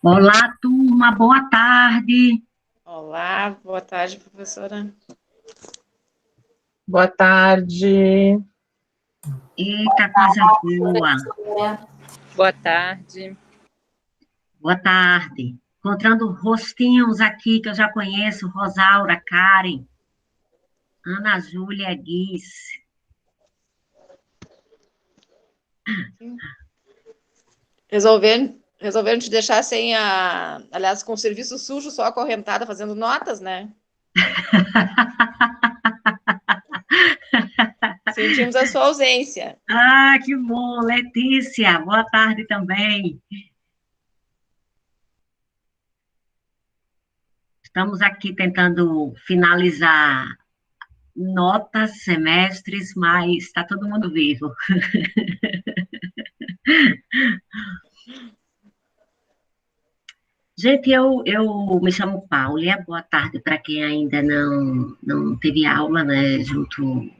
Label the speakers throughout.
Speaker 1: Olá, turma, boa tarde.
Speaker 2: Olá, boa tarde, professora.
Speaker 3: Boa tarde.
Speaker 1: Eita, coisa boa.
Speaker 2: Boa tarde.
Speaker 1: Boa tarde. Encontrando rostinhos aqui que eu já conheço, Rosaura, Karen, Ana Júlia, Guiz.
Speaker 2: Resolveram te deixar sem aliás, com o serviço sujo, só acorrentada, fazendo notas, né? Sentimos a sua ausência.
Speaker 1: Ah, que bom, Letícia, boa tarde também. Estamos aqui tentando finalizar notas, semestres, mas está todo mundo vivo. Gente, eu me chamo Paulia, boa tarde para quem ainda não teve aula, né, junto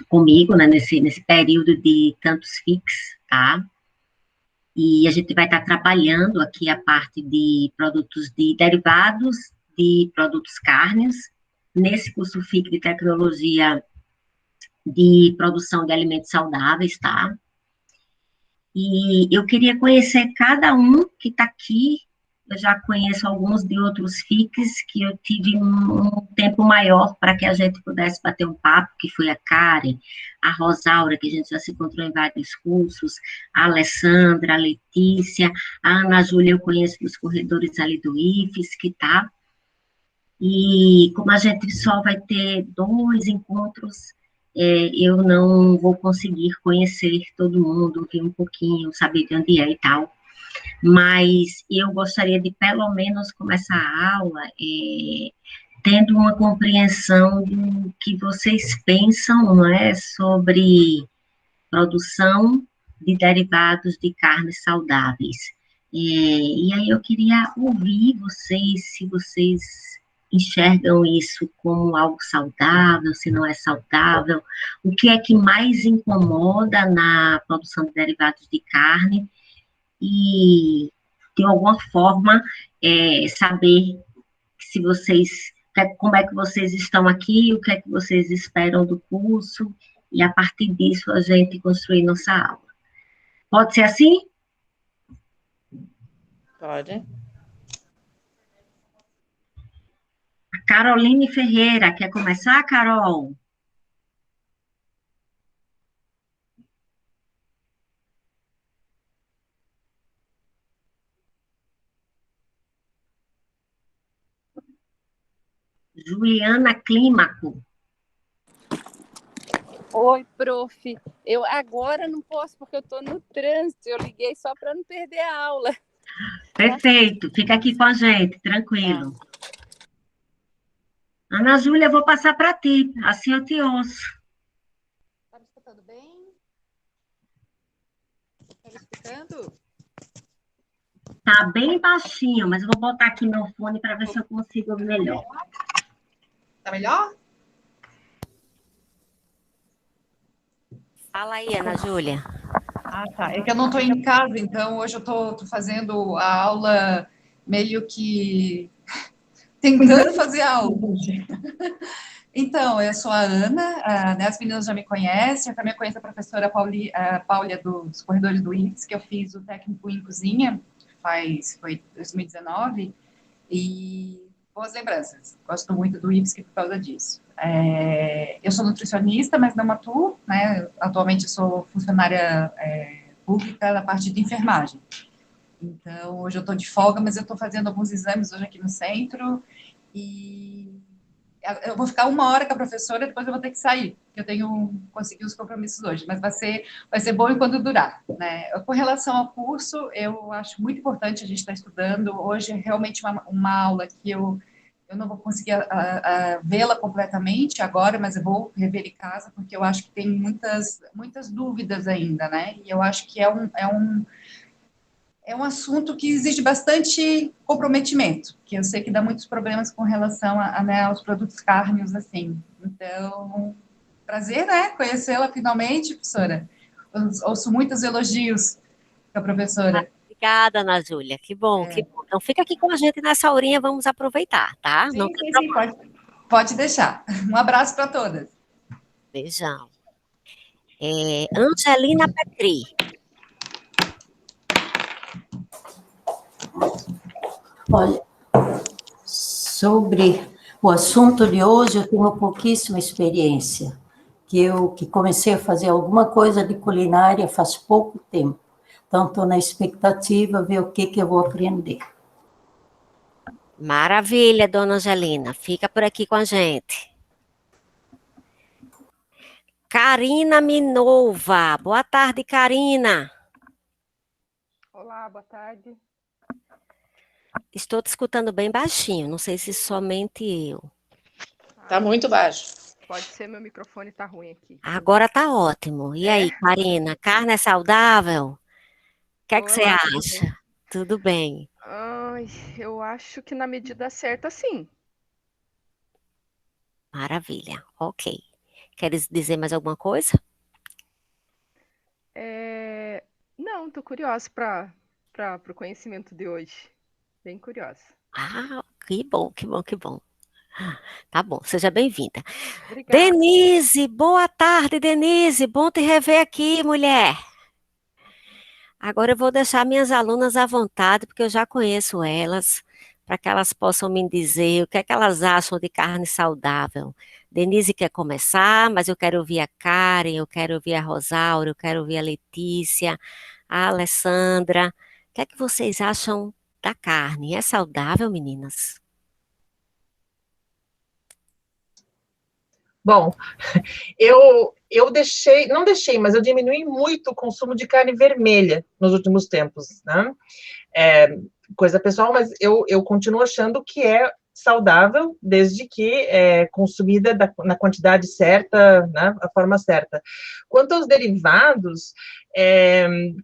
Speaker 1: comigo, né, nesse período de tantos FIX, tá? E a gente vai estar trabalhando aqui a parte de produtos de derivados de produtos cárneos, nesse curso FIC de tecnologia de produção de alimentos saudáveis, tá? E eu queria conhecer cada um que está aqui. Eu já conheço alguns de outros FICs que eu tive um tempo maior para que a gente pudesse bater um papo, que foi a Karen, a Rosaura, que a gente já se encontrou em vários cursos, a Alessandra, a Letícia, a Ana Júlia eu conheço dos corredores ali do IFES, que tá. E como a gente só vai ter 2 encontros, eu não vou conseguir conhecer todo mundo, ver um pouquinho, saber de onde é e tal. Mas eu gostaria de, pelo menos, começar a aula tendo uma compreensão do que vocês pensam, não é, sobre produção de derivados de carnes saudáveis. E aí eu queria ouvir vocês, se vocês enxergam isso como algo saudável, se não é saudável, o que é que mais incomoda na produção de derivados de carne, e, de alguma forma, saber se vocês, como é que vocês estão aqui, o que é que vocês esperam do curso, e a partir disso a gente construir nossa aula. Pode ser assim?
Speaker 2: Pode.
Speaker 1: A Caroline Ferreira, quer começar, Carol? Juliana Clímaco.
Speaker 4: Oi, prof. Eu agora não posso porque eu estou no trânsito. Eu liguei só para não perder a aula.
Speaker 1: Perfeito, fica aqui com a gente, tranquilo. Ana Júlia, eu vou passar para ti, assim eu te ouço.
Speaker 4: Está me escutando bem? Está me escutando?
Speaker 1: Tá bem baixinho, mas eu vou botar aqui meu fone para ver se eu consigo ouvir melhor.
Speaker 4: Tá melhor?
Speaker 5: Fala aí, Ana Júlia.
Speaker 4: Ah, tá. É que eu não estou em casa, então hoje eu estou fazendo a aula meio que tentando fazer a aula hoje. Então, eu sou a Ana, né, as meninas já me conhecem, eu também conheço a professora Paulia dos Corredores do IFES, que eu fiz o técnico em cozinha, foi 2019, e boas lembranças. Gosto muito do IFSC por causa disso. Eu sou nutricionista, mas não atuo, né? Atualmente eu sou funcionária pública na parte de enfermagem. Então, hoje eu estou de folga, mas eu estou fazendo alguns exames hoje aqui no centro e eu vou ficar 1 hora com a professora, depois eu vou ter que sair, porque eu tenho conseguido os compromissos hoje, mas vai ser bom enquanto durar, né? Com relação ao curso, eu acho muito importante a gente estar estudando. Hoje é realmente uma aula que eu não vou conseguir vê-la completamente agora, mas eu vou rever em casa, porque eu acho que tem muitas dúvidas ainda, né? E eu acho que é um assunto que exige bastante comprometimento, que eu sei que dá muitos problemas com relação né, aos produtos cárneos, assim. Então, prazer, né, conhecê-la finalmente, professora. ouço muitos elogios da professora.
Speaker 3: Obrigada, Ana Júlia. Que bom, que bom. Então, fica aqui com a gente nessa horinha, vamos aproveitar, tá? Não tem
Speaker 4: Sim, pode deixar. Um abraço para todas.
Speaker 3: beijão. Angelina Petri.
Speaker 5: Olha, sobre o assunto de hoje, eu tenho pouquíssima experiência, que comecei a fazer alguma coisa de culinária faz pouco tempo. Então, estou na expectativa de ver o que eu vou aprender.
Speaker 3: Maravilha, dona Angelina. Fica por aqui com a gente. Karina Minova. Boa tarde, Karina.
Speaker 6: Olá, boa tarde.
Speaker 3: Estou te escutando bem baixinho, não sei se somente eu.
Speaker 2: Tá muito baixo.
Speaker 6: Pode ser, meu microfone tá ruim aqui.
Speaker 3: Agora tá ótimo. E aí, Karina, carne é saudável? O que é que você
Speaker 6: Olá, tudo
Speaker 3: acha?
Speaker 6: bem?
Speaker 3: Tudo bem.
Speaker 6: Ai, eu acho que na medida certa, sim.
Speaker 3: Maravilha. Ok. Queres dizer mais alguma coisa?
Speaker 6: Não, tô curiosa para o conhecimento de hoje. Bem curiosa.
Speaker 3: Ah, que bom, que bom, que bom. Tá bom, seja bem-vinda.
Speaker 6: Obrigada.
Speaker 3: Denise, boa tarde, Denise. Bom te rever aqui, mulher. Agora eu vou deixar minhas alunas à vontade, porque eu já conheço elas, para que elas possam me dizer o que é que elas acham de carne saudável. Denise quer começar, mas eu quero ouvir a Karen, eu quero ouvir a Rosaura, eu quero ouvir a Letícia, a Alessandra. O que é que vocês acham da carne? É saudável, meninas?
Speaker 7: Bom, eu não deixei, mas eu diminui muito o consumo de carne vermelha nos últimos tempos, né? Coisa pessoal, mas eu continuo achando que é saudável, desde que consumida na quantidade certa, né, a forma certa. Quanto aos derivados,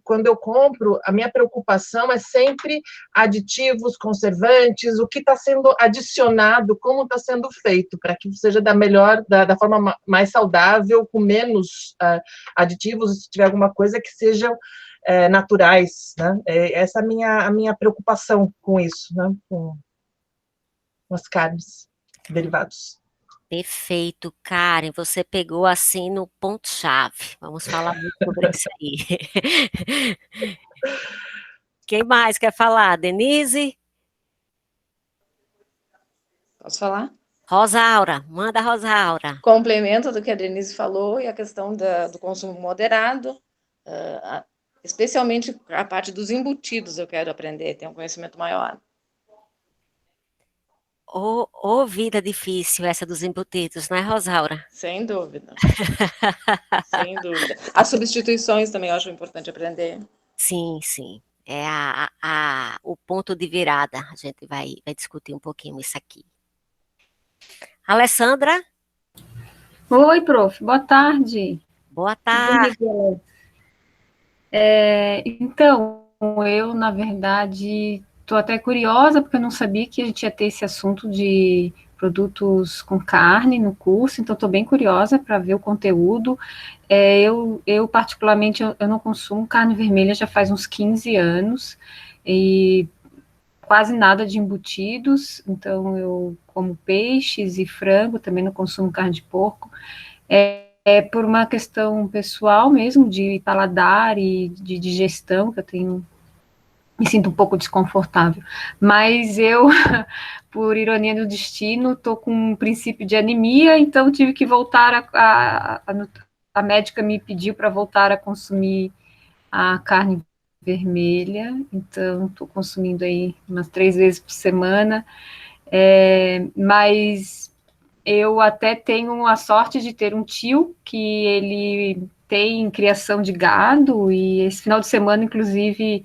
Speaker 7: quando eu compro, a minha preocupação é sempre aditivos, conservantes, o que está sendo adicionado, como está sendo feito, para que seja da forma mais saudável, com menos aditivos, se tiver alguma coisa que sejam naturais, né? Essa é a minha preocupação com isso, né? Com as carnes, derivados.
Speaker 3: Perfeito, Karen, você pegou assim no ponto-chave. Vamos falar muito sobre isso aí. Quem mais quer falar? Denise?
Speaker 2: Posso falar?
Speaker 3: Rosaura, manda Rosaura.
Speaker 2: Complemento do que a Denise falou e a questão do consumo moderado, especialmente a parte dos embutidos eu quero aprender, ter um conhecimento maior.
Speaker 3: Ô, vida difícil essa dos embutidos, não é, Rosaura?
Speaker 2: Sem dúvida. Sem dúvida. As substituições também eu acho importante aprender.
Speaker 3: Sim, sim. É o ponto de virada. A gente vai discutir um pouquinho isso aqui. Alessandra?
Speaker 8: Oi, prof. Boa tarde.
Speaker 3: Boa tarde.
Speaker 8: Então, eu, na verdade, estou até curiosa, porque eu não sabia que a gente ia ter esse assunto de produtos com carne no curso, então estou bem curiosa para ver o conteúdo. Eu particularmente, eu não consumo carne vermelha já faz uns 15 anos, e quase nada de embutidos, então eu como peixes e frango, também não consumo carne de porco. É por uma questão pessoal mesmo, de paladar e de digestão, que eu tenho, me sinto um pouco desconfortável. Mas eu, por ironia do destino, estou com um princípio de anemia, então tive que voltar a médica me pediu para voltar a consumir a carne vermelha, então estou consumindo aí umas 3 vezes por semana, mas eu até tenho a sorte de ter um tio que ele tem criação de gado, e esse final de semana, inclusive,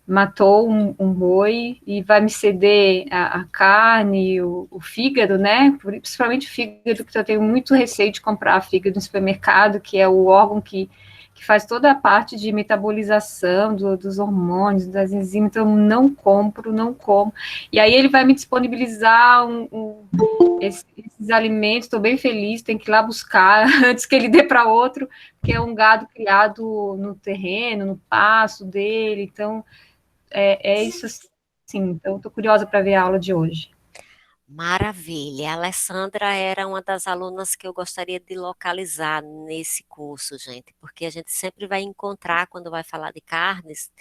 Speaker 8: matou um boi e vai me ceder a carne, o fígado, né? Principalmente o fígado, que eu tenho muito receio de comprar fígado no supermercado, que é o órgão que que faz toda a parte de metabolização dos hormônios, das enzimas, então eu não compro, não como. E aí ele vai me disponibilizar esses alimentos, estou bem feliz, tem que ir lá buscar antes que ele dê para outro, porque é um gado criado no terreno, no pasto dele, então é isso assim. Então estou curiosa para ver a aula de hoje.
Speaker 3: Maravilha. A Alessandra era uma das alunas que eu gostaria de localizar nesse curso, gente, porque a gente sempre vai encontrar, quando vai falar de carnes,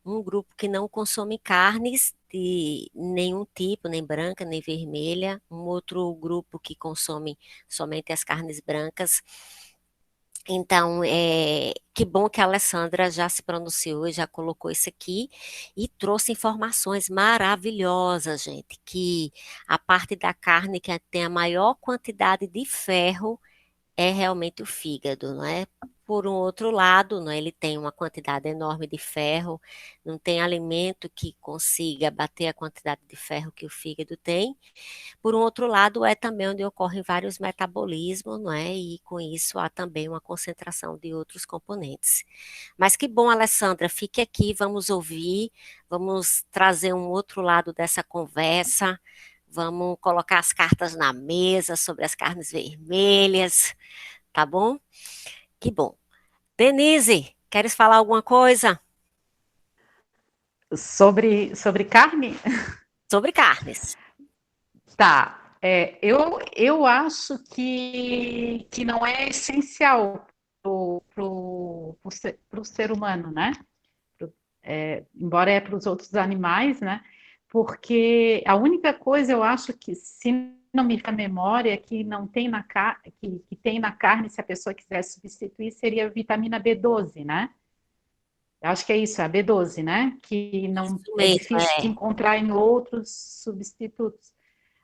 Speaker 3: um grupo que não consome carnes de nenhum tipo, nem branca, nem vermelha, um outro grupo que consome somente as carnes brancas. Então, que bom que a Alessandra já se pronunciou e já colocou isso aqui e trouxe informações maravilhosas, gente, que a parte da carne que tem a maior quantidade de ferro é realmente o fígado, não é? Por um outro lado, não é? Ele tem uma quantidade enorme de ferro, não tem alimento que consiga bater a quantidade de ferro que o fígado tem. Por um outro lado, é também onde ocorrem vários metabolismos, não é? E com isso há também uma concentração de outros componentes. Mas que bom, Alessandra, fique aqui, vamos ouvir, vamos trazer um outro lado dessa conversa, vamos colocar as cartas na mesa sobre as carnes vermelhas, tá bom? Que bom. Denise, queres falar alguma coisa?
Speaker 9: Sobre carne?
Speaker 3: Sobre carnes.
Speaker 9: Tá. Eu acho que não é essencial pro ser humano, né? Embora é para os outros animais, né? Porque a única coisa, eu acho que, se não me falha a memória, que não tem que tem na carne, se a pessoa quiser substituir, seria a vitamina B12, né? Eu acho que é isso, a B12, né? Que não
Speaker 3: Isso
Speaker 9: é
Speaker 3: mesmo,
Speaker 9: difícil de encontrar em outros substitutos.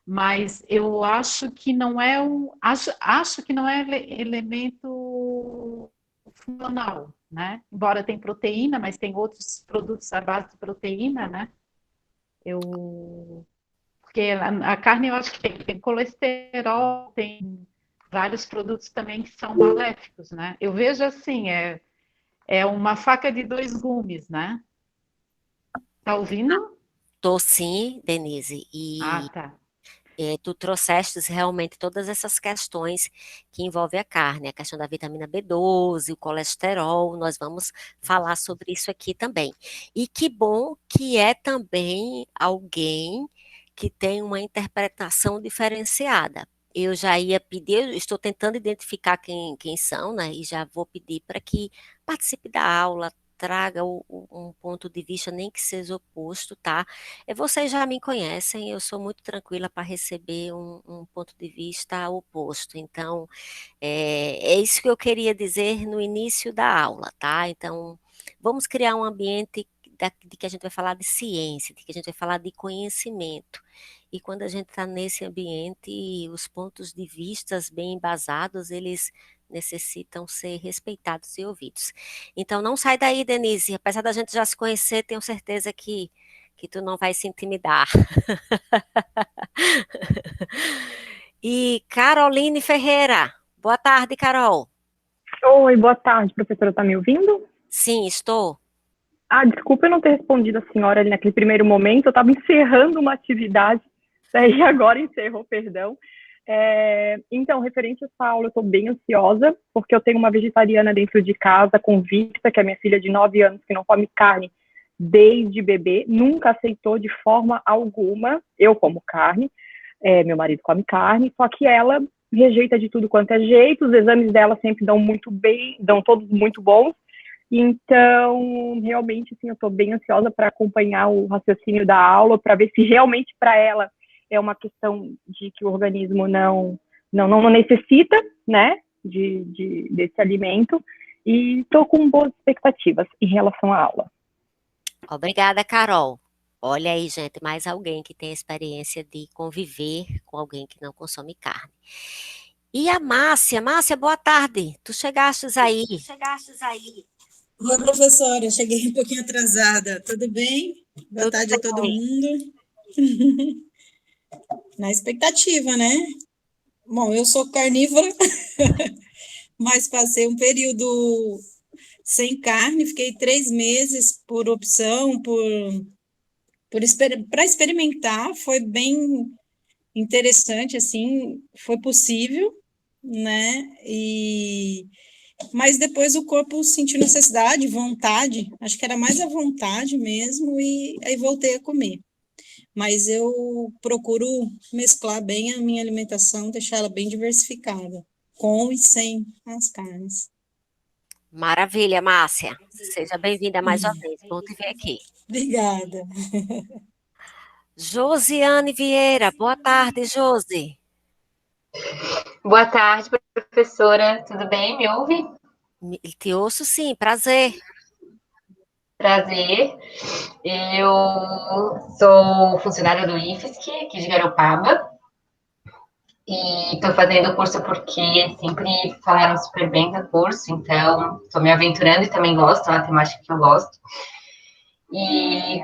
Speaker 9: Mas eu acho que não é acho que não é elemento funcional, né? Embora tenha proteína, mas tem outros produtos à base de proteína, né? Porque a carne eu acho que tem colesterol, tem vários produtos também que são maléficos, né? Eu vejo assim, é uma faca de dois gumes, né? Tá ouvindo?
Speaker 3: Tô sim, Denise, e
Speaker 9: Tá.
Speaker 3: tu trouxeste realmente todas essas questões que envolvem a carne, a questão da vitamina B12, o colesterol, nós vamos falar sobre isso aqui também. E que bom que é também alguém que tem uma interpretação diferenciada. Eu já ia pedir, eu estou tentando identificar quem são, né? E já vou pedir para que participe da aula, traga um ponto de vista, nem que seja oposto, tá? Vocês já me conhecem, eu sou muito tranquila para receber um ponto de vista oposto. Então, é isso que eu queria dizer no início da aula, tá? Então, vamos criar um ambiente de que a gente vai falar de ciência, de que a gente vai falar de conhecimento. E quando a gente está nesse ambiente, os pontos de vistas bem embasados, eles necessitam ser respeitados e ouvidos. Então, não sai daí, Denise. Apesar da gente já se conhecer, tenho certeza que tu não vai se intimidar. E Caroline Ferreira. Boa tarde, Carol.
Speaker 10: Oi, boa tarde, professora. Tá me ouvindo?
Speaker 3: Sim, estou.
Speaker 10: Desculpa eu não ter respondido a senhora ali naquele primeiro momento. Eu estava encerrando uma atividade, daí agora encerrou, perdão. Então, referente a essa aula, eu estou bem ansiosa, porque eu tenho uma vegetariana dentro de casa, convicta, que é minha filha de 9 anos, que não come carne desde bebê, nunca aceitou de forma alguma. Eu como carne, meu marido come carne, só que ela rejeita de tudo quanto é jeito. Os exames dela sempre dão muito bem, dão todos muito bons. Então, realmente, assim, eu estou bem ansiosa para acompanhar o raciocínio da aula, para ver se realmente para ela é uma questão de que o organismo não necessita, né, desse alimento, e estou com boas expectativas em relação à aula.
Speaker 3: Obrigada, Carol. Olha aí, gente, mais alguém que tem experiência de conviver com alguém que não consome carne. E a Márcia? Márcia, boa tarde. Tu chegastes aí.
Speaker 11: Oi, professora, eu cheguei um pouquinho atrasada. Tudo bem? Boa tarde a todo mundo. Na expectativa, né? Bom, eu sou carnívora, mas passei um período sem carne, fiquei 3 meses por opção, para experimentar, foi bem interessante, assim, foi possível, né? Mas depois o corpo sentiu necessidade, vontade, acho que era mais a vontade mesmo, e aí voltei a comer. Mas eu procuro mesclar bem a minha alimentação, deixar ela bem diversificada, com e sem as carnes.
Speaker 3: Maravilha, Márcia. Seja bem-vinda mais uma vez. Bom te ver aqui.
Speaker 11: Obrigada.
Speaker 3: Josiane Vieira, boa tarde, Josi.
Speaker 12: Boa tarde, professora. Tudo bem? Me ouve?
Speaker 3: Te ouço sim, prazer.
Speaker 12: Prazer. Eu sou funcionária do IFSC, aqui de Garopaba, e estou fazendo o curso porque sempre falaram super bem do curso, então estou me aventurando e também gosto, é uma temática que eu gosto. E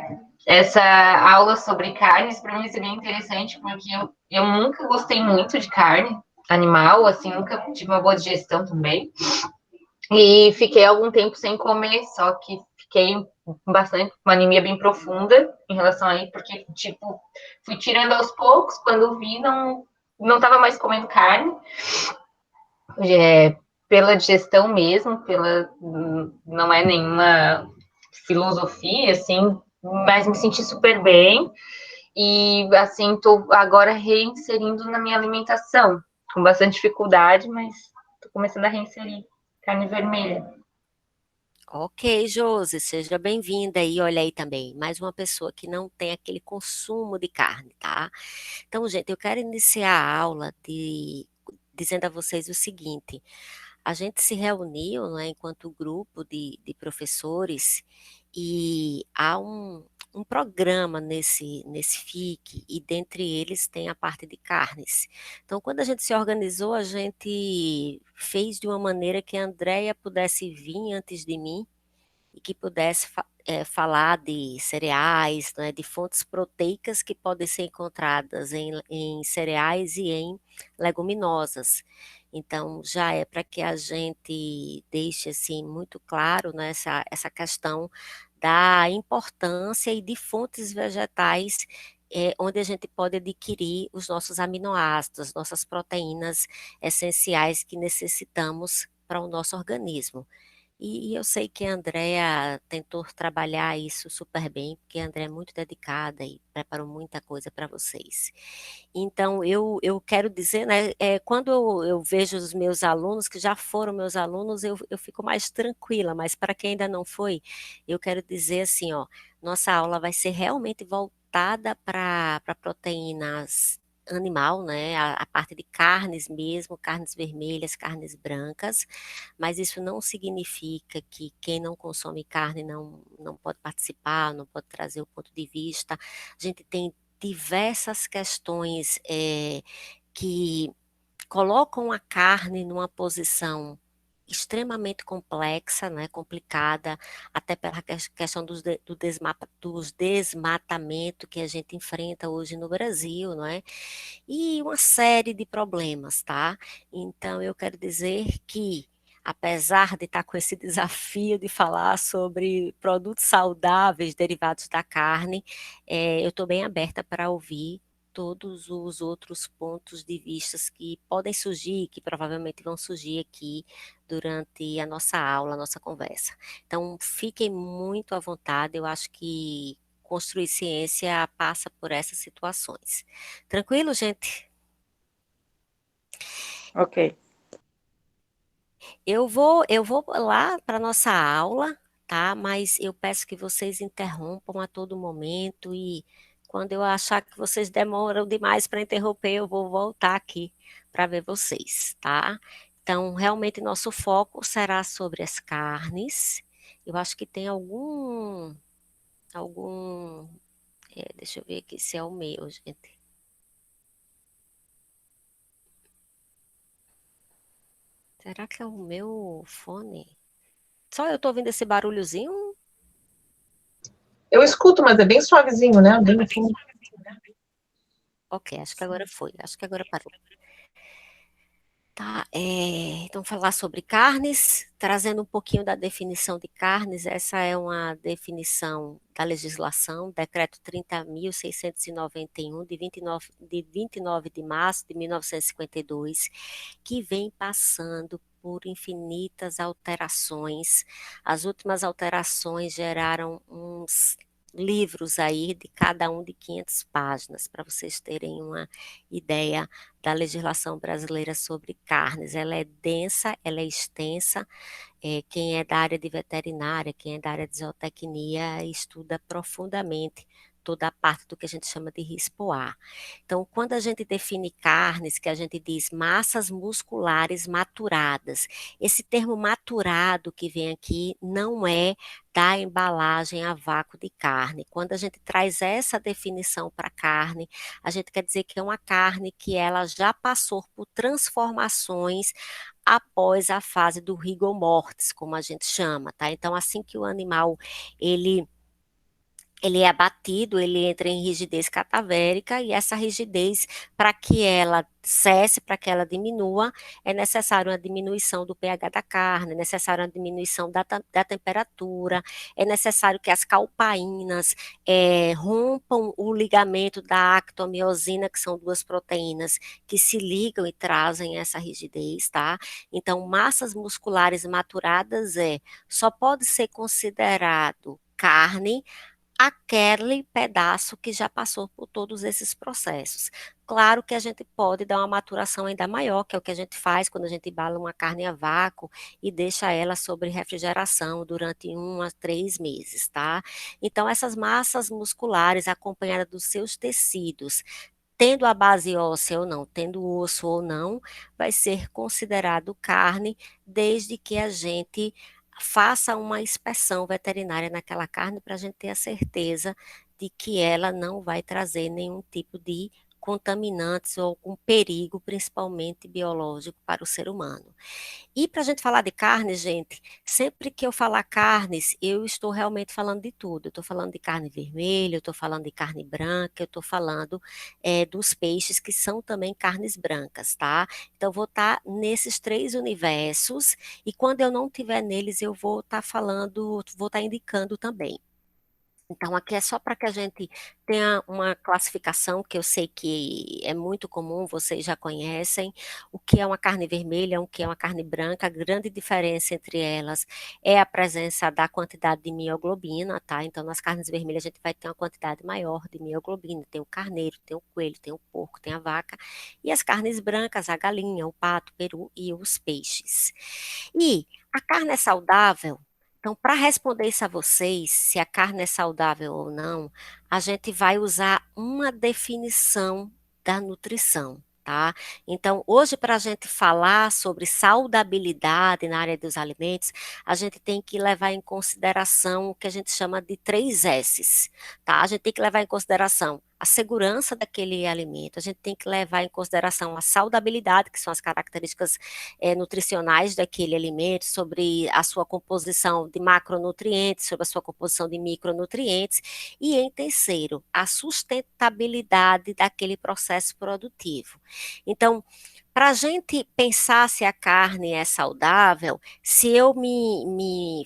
Speaker 12: essa aula sobre carnes, para mim, seria interessante, porque eu nunca gostei muito de carne animal, assim, nunca tive uma boa digestão também. E fiquei algum tempo sem comer, só que fiquei bastante, uma anemia bem profunda em relação a isso, porque, tipo, fui tirando aos poucos, quando vi, não estava mais comendo carne, pela digestão mesmo, não é nenhuma filosofia, assim, mas me senti super bem, e, assim, estou agora reinserindo na minha alimentação, com bastante dificuldade, mas estou começando a reinserir carne vermelha.
Speaker 3: Ok, Josi, seja bem-vinda aí, olha aí também, mais uma pessoa que não tem aquele consumo de carne, tá? Então, gente, eu quero iniciar a aula dizendo a vocês o seguinte, a gente se reuniu, né, enquanto grupo de professores e há um programa nesse FIC e dentre eles tem a parte de carnes. Então, quando a gente se organizou, a gente fez de uma maneira que a Andréia pudesse vir antes de mim e que pudesse falar de cereais, né, de fontes proteicas que podem ser encontradas em cereais e em leguminosas. Então, já é para que a gente deixe assim muito claro, né, essa questão da importância e de fontes vegetais onde a gente pode adquirir os nossos aminoácidos, nossas proteínas essenciais que necessitamos para o nosso organismo. E eu sei que a Andrea tentou trabalhar isso super bem, porque a Andrea é muito dedicada e preparou muita coisa para vocês. Então, eu quero dizer, né, quando eu vejo os meus alunos, que já foram meus alunos, eu fico mais tranquila, mas para quem ainda não foi, eu quero dizer assim, ó, nossa aula vai ser realmente voltada para proteínas animal, né, a parte de carnes mesmo, carnes vermelhas, carnes brancas, mas isso não significa que quem não consome carne não pode participar, não pode trazer o ponto de vista. A gente tem diversas questões que colocam a carne numa posição extremamente complexa, né, complicada, até pela questão dos desmatamento que a gente enfrenta hoje no Brasil, não é? E uma série de problemas, tá? Então, eu quero dizer que, apesar de estar com esse desafio de falar sobre produtos saudáveis derivados da carne, eu estou bem aberta para ouvir todos os outros pontos de vista que podem surgir, que provavelmente vão surgir aqui durante a nossa aula, a nossa conversa. Então, fiquem muito à vontade, eu acho que construir ciência passa por essas situações. Tranquilo, gente?
Speaker 2: Ok.
Speaker 3: Eu vou lá para a nossa aula, tá? Mas eu peço que vocês interrompam a todo momento e quando eu achar que vocês demoram demais para interromper, eu vou voltar aqui para ver vocês, tá? Então, realmente, nosso foco será sobre as carnes. Eu acho que tem deixa eu ver aqui se é o meu, gente. Será que é o meu fone? Só eu tô ouvindo esse barulhozinho?
Speaker 7: Eu escuto, mas é bem suavezinho, né? Bem no fundo.
Speaker 3: Ok, acho que agora foi. Acho que agora parou. Tá, então falar sobre carnes, trazendo um pouquinho da definição de carnes, essa é uma definição da legislação, Decreto 30.691, de 29 de março de 1952, que vem passando por infinitas alterações. As últimas alterações geraram uns livros aí de cada um de 500 páginas, para vocês terem uma ideia da legislação brasileira sobre carnes. Ela é densa, ela é extensa. Quem é da área de veterinária, quem é da área de zootecnia, estuda profundamente toda a parte do que a gente chama de RISPOA. Então, quando a gente define carnes, que a gente diz massas musculares maturadas, esse termo maturado que vem aqui não é da embalagem a vácuo de carne. Quando a gente traz essa definição para carne, a gente quer dizer que é uma carne que ela já passou por transformações após a fase do rigor mortis, como a gente chama, tá? Então, assim que o animal ele é abatido, ele entra em rigidez catavérica, e essa rigidez, para que ela cesse, para que ela diminua, é necessário uma diminuição do pH da carne, é necessário uma diminuição da temperatura, é necessário que as calpaínas rompam o ligamento da actomiosina, que são duas proteínas que se ligam e trazem essa rigidez, tá? Então, massas musculares maturadas só pode ser considerado carne aquele pedaço que já passou por todos esses processos. Claro que a gente pode dar uma maturação ainda maior, que é o que a gente faz quando a gente embala uma carne a vácuo e deixa ela sobre refrigeração durante 1 a 3 meses, tá? Então, essas massas musculares, acompanhadas dos seus tecidos, tendo a base óssea ou não, tendo osso ou não, vai ser considerado carne, desde que a gente faça uma inspeção veterinária naquela carne para a gente ter a certeza de que ela não vai trazer nenhum tipo de contaminantes ou algum perigo, principalmente biológico, para o ser humano. E para a gente falar de carne, gente, sempre que eu falar carnes, eu estou realmente falando de tudo. Eu estou falando de carne vermelha, eu estou falando de carne branca, eu estou falando dos peixes que são também carnes brancas, tá? Então, eu vou estar nesses 3 universos, e quando eu não estiver neles, eu vou estar falando, vou estar indicando também. Então, aqui é só para que a gente tenha uma classificação que eu sei que é muito comum, vocês já conhecem, o que é uma carne vermelha, o que é uma carne branca. A grande diferença entre elas é a presença da quantidade de mioglobina, tá? Então, nas carnes vermelhas a gente vai ter uma quantidade maior de mioglobina, tem o carneiro, tem o coelho, tem o porco, tem a vaca, e as carnes brancas, a galinha, o pato, o peru e os peixes. E a carne é saudável? Então, para responder isso a vocês, se a carne é saudável ou não, a gente vai usar uma definição da nutrição, tá? Então, hoje, para a gente falar sobre saudabilidade na área dos alimentos, a gente tem que levar em consideração o que a gente chama de 3 S's, tá? A gente tem que levar em consideração a segurança daquele alimento, a gente tem que levar em consideração a saudabilidade, que são as características nutricionais daquele alimento, sobre a sua composição de macronutrientes, sobre a sua composição de micronutrientes, e em terceiro, a sustentabilidade daquele processo produtivo. Então, para a gente pensar se a carne é saudável, se eu me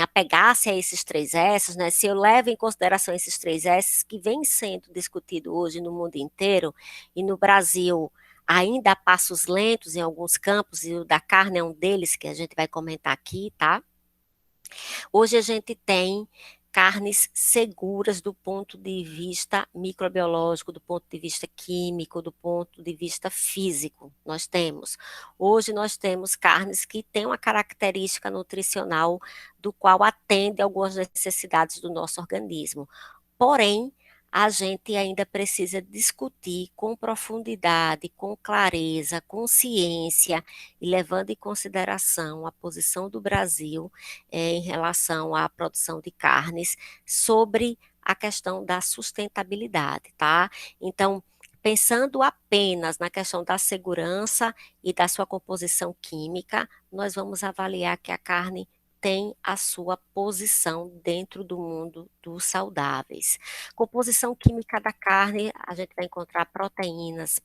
Speaker 3: apegasse a esses 3 S's, né, se eu levo em consideração esses 3 S's que vêm sendo discutido hoje no mundo inteiro, e no Brasil ainda a passos lentos em alguns campos, e o da carne é um deles que a gente vai comentar aqui, tá? Hoje a gente tem carnes seguras do ponto de vista microbiológico, do ponto de vista químico, do ponto de vista físico. Hoje nós temos carnes que têm uma característica nutricional do qual atende algumas necessidades do nosso organismo. Porém, a gente ainda precisa discutir com profundidade, com clareza, com ciência, e levando em consideração a posição do Brasil em relação à produção de carnes, sobre a questão da sustentabilidade, tá? Então, pensando apenas na questão da segurança e da sua composição química, nós vamos avaliar que a carne tem a sua posição dentro do mundo dos saudáveis. Composição química da carne, a gente vai encontrar proteínas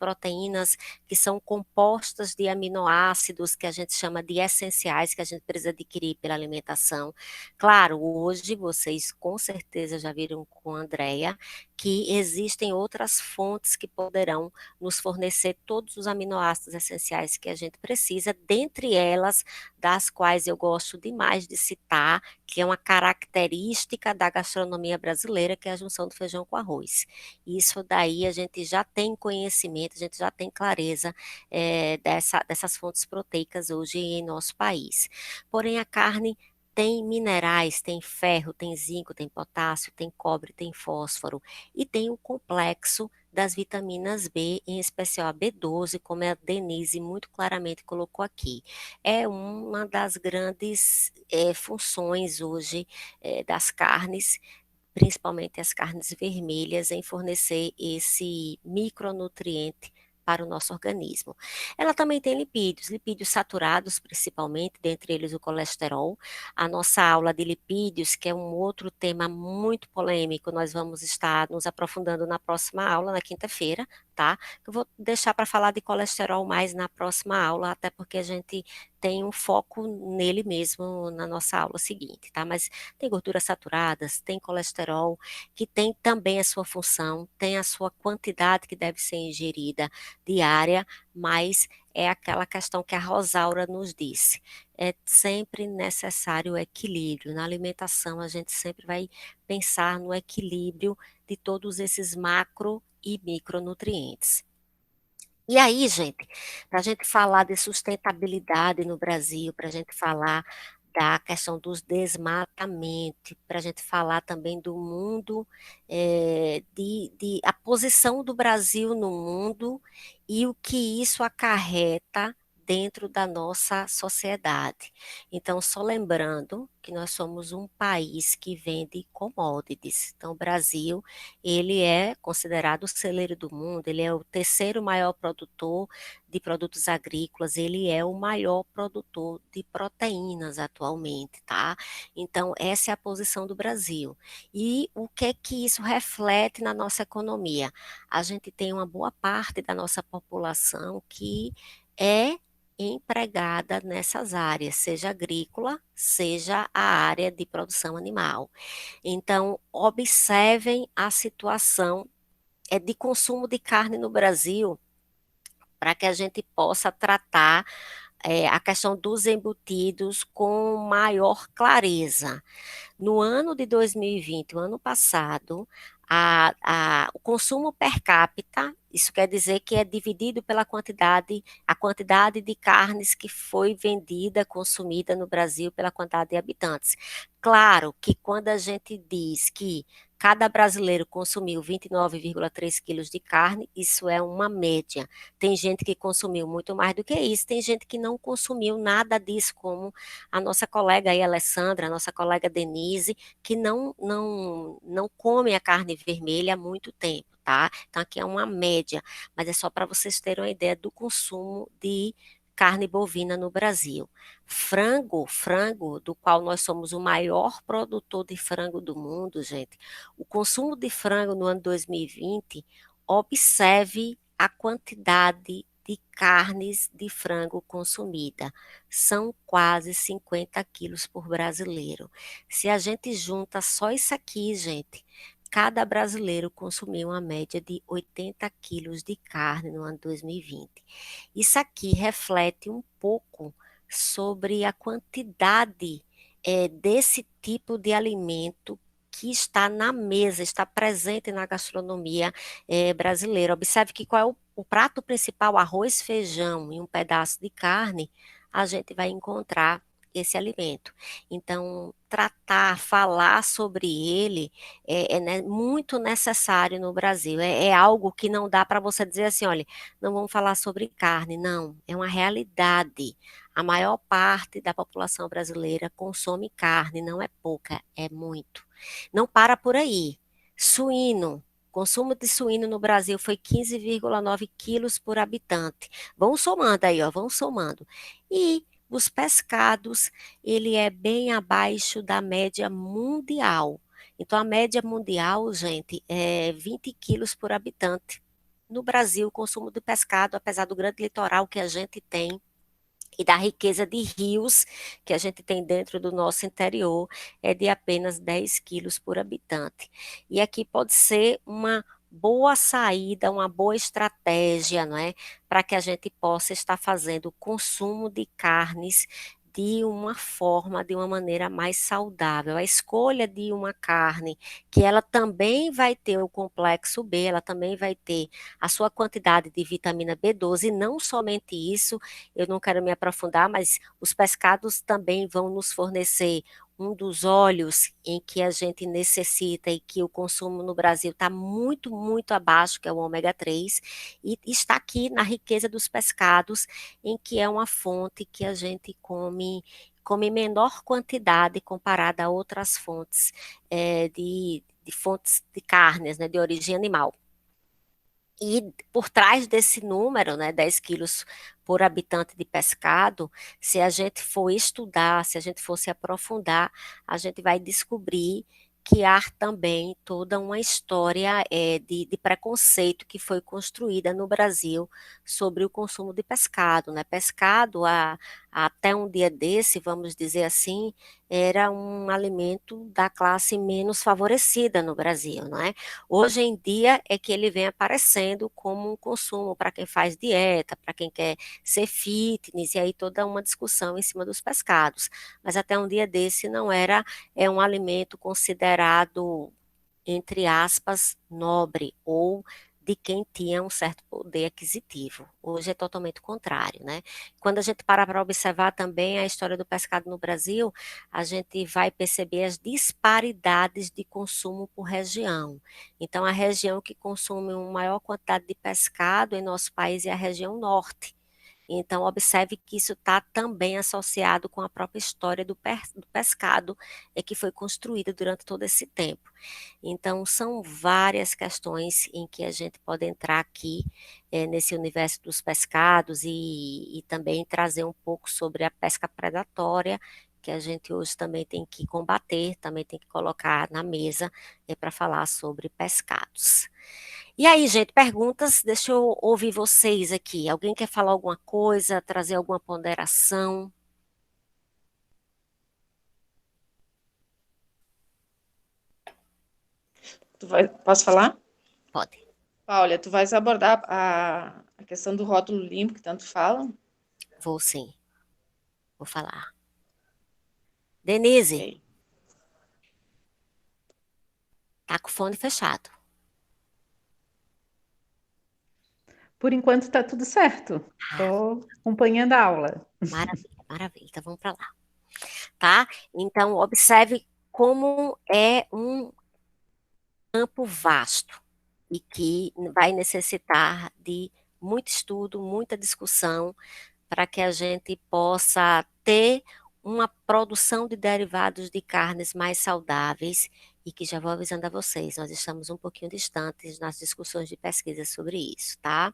Speaker 3: que são compostas de aminoácidos que a gente chama de essenciais, que a gente precisa adquirir pela alimentação. Claro, hoje vocês com certeza já viram com a Andrea que existem outras fontes que poderão nos fornecer todos os aminoácidos essenciais que a gente precisa, dentre elas, das quais eu gosto demais de citar, que é uma característica da gastronomia brasileira, que é a junção do feijão com arroz. Isso daí a gente já tem conhecimento, a gente já tem clareza dessas fontes proteicas hoje em nosso país. Porém, a carne tem minerais, tem ferro, tem zinco, tem potássio, tem cobre, tem fósforo e tem o complexo das vitaminas B, em especial a B12, como a Denise muito claramente colocou aqui. É uma das grandes funções hoje das carnes, principalmente as carnes vermelhas, em fornecer esse micronutriente para o nosso organismo. Ela também tem lipídios saturados principalmente, dentre eles o colesterol. A nossa aula de lipídios, que é um outro tema muito polêmico, nós vamos estar nos aprofundando na próxima aula, na quinta-feira, tá? Eu vou deixar para falar de colesterol mais na próxima aula, até porque a gente tem um foco nele mesmo na nossa aula seguinte, tá? Mas tem gorduras saturadas, tem colesterol, que tem também a sua função, tem a sua quantidade que deve ser ingerida diária, mas é aquela questão que a Rosaura nos disse. É sempre necessário o equilíbrio. Na alimentação, a gente sempre vai pensar no equilíbrio de todos esses macro e micronutrientes. E aí, gente, para a gente falar de sustentabilidade no Brasil, para a gente falar da questão dos desmatamentos, para a gente falar também do mundo, a posição do Brasil no mundo e o que isso acarreta dentro da nossa sociedade. Então, só lembrando que nós somos um país que vende commodities. Então, o Brasil, ele é considerado o celeiro do mundo, ele é o terceiro maior produtor de produtos agrícolas, ele é o maior produtor de proteínas atualmente, tá? Então, essa é a posição do Brasil. E o que é que isso reflete na nossa economia? A gente tem uma boa parte da nossa população que é empregada nessas áreas, seja agrícola, seja a área de produção animal. Então, observem a situação de consumo de carne no Brasil, para que a gente possa tratar a questão dos embutidos com maior clareza. No ano de 2020, o ano passado, o consumo per capita, isso quer dizer que é dividido pela a quantidade de carnes que foi vendida, consumida no Brasil pela quantidade de habitantes. Claro que quando a gente diz que cada brasileiro consumiu 29,3 quilos de carne, isso é uma média. Tem gente que consumiu muito mais do que isso, tem gente que não consumiu nada disso, como a nossa colega aí, Alessandra, a nossa colega Denise, que não come a carne vermelha há muito tempo, tá? Então aqui é uma média, mas é só para vocês terem uma ideia do consumo de carne bovina no Brasil. Frango, do qual nós somos o maior produtor de frango do mundo, gente. O consumo de frango no ano 2020, observe a quantidade de carnes de frango consumida. São quase 50 quilos por brasileiro. Se a gente junta só isso aqui, gente, cada brasileiro consumiu uma média de 80 quilos de carne no ano 2020. Isso aqui reflete um pouco sobre a quantidade desse tipo de alimento que está na mesa, está presente na gastronomia brasileira. Observe que qual é o prato principal, arroz, feijão e um pedaço de carne, a gente vai encontrar esse alimento. Então, falar sobre ele muito necessário no Brasil. É algo que não dá para você dizer assim, olha, não vamos falar sobre carne. Não, é uma realidade. A maior parte da população brasileira consome carne, não é pouca, é muito. Não para por aí. Suíno. Consumo de suíno no Brasil foi 15,9 quilos por habitante. Vão somando aí, ó, vão somando. E Os pescados, ele é bem abaixo da média mundial. Então, a média mundial, gente, é 20 quilos por habitante. No Brasil, o consumo de pescado, apesar do grande litoral que a gente tem, e da riqueza de rios que a gente tem dentro do nosso interior, é de apenas 10 quilos por habitante. E aqui pode ser uma boa saída, uma boa estratégia, não é? Para que a gente possa estar fazendo o consumo de carnes de uma forma, de uma maneira mais saudável. A escolha de uma carne que ela também vai ter o complexo B, ela também vai ter a sua quantidade de vitamina B12, e não somente isso, eu não quero me aprofundar, mas os pescados também vão nos fornecer um dos óleos em que a gente necessita e que o consumo no Brasil está muito, muito abaixo, que é o ômega 3, e está aqui na riqueza dos pescados, em que é uma fonte que a gente come em menor quantidade comparada a outras fontes de fontes de carnes, né, de origem animal. E por trás desse número, né, 10 quilos por habitante de pescado, se a gente for estudar, se a gente for se aprofundar, a gente vai descobrir que há também toda uma história de preconceito que foi construída no Brasil sobre o consumo de pescado, né? Pescado, até um dia desse, vamos dizer assim, era um alimento da classe menos favorecida no Brasil, não é? Hoje em dia é que ele vem aparecendo como um consumo para quem faz dieta, para quem quer ser fitness, e aí toda uma discussão em cima dos pescados. Mas até um dia desse não era um alimento considerado, entre aspas, nobre, ou de quem tinha um certo poder aquisitivo. Hoje é totalmente contrário, né? Quando a gente para observar também a história do pescado no Brasil, a gente vai perceber as disparidades de consumo por região. Então, a região que consome uma maior quantidade de pescado em nosso país é a região norte. Então, observe que isso está também associado com a própria história do pescado que foi construída durante todo esse tempo. Então, são várias questões em que a gente pode entrar aqui nesse universo dos pescados e também trazer um pouco sobre a pesca predatória, que a gente hoje também tem que combater, também tem que colocar na mesa para falar sobre pescados. E aí, gente, perguntas? Deixa eu ouvir vocês aqui. Alguém quer falar alguma coisa, trazer alguma ponderação?
Speaker 2: Posso falar?
Speaker 3: Pode.
Speaker 2: Paula, tu vais abordar a questão do rótulo limpo que tanto falam?
Speaker 3: Vou sim. Vou falar. Denise.
Speaker 2: Ok.
Speaker 3: Tá com o fone fechado.
Speaker 9: Por enquanto está tudo certo. Estou acompanhando a aula.
Speaker 3: Maravilha, maravilha. Então vamos para lá. Tá? Então, observe como é um campo vasto e que vai necessitar de muito estudo, muita discussão, para que a gente possa ter uma produção de derivados de carnes mais saudáveis e que já vou avisando a vocês, nós estamos um pouquinho distantes nas discussões de pesquisa sobre isso, tá?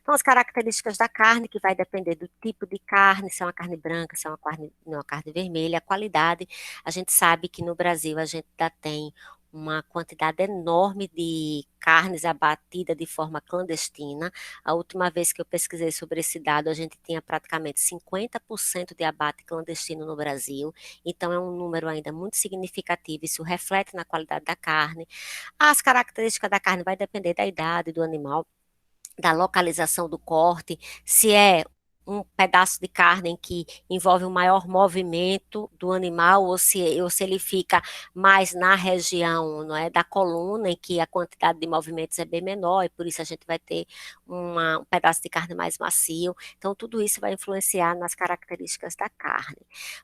Speaker 3: Então, as características da carne, que vai depender do tipo de carne, se é uma carne branca, se é uma carne vermelha, a qualidade. A gente sabe que no Brasil a gente ainda tem uma quantidade enorme de carnes abatidas de forma clandestina. A última vez que eu pesquisei sobre esse dado, a gente tinha praticamente 50% de abate clandestino no Brasil, então é um número ainda muito significativo, isso reflete na qualidade da carne. As características da carne vai depender da idade do animal, da localização do corte, se é um pedaço de carne em que envolve um maior movimento do animal, ou se ele fica mais na região, não é, da coluna, em que a quantidade de movimentos é bem menor, e por isso a gente vai ter um pedaço de carne mais macio. Então, tudo isso vai influenciar nas características da carne.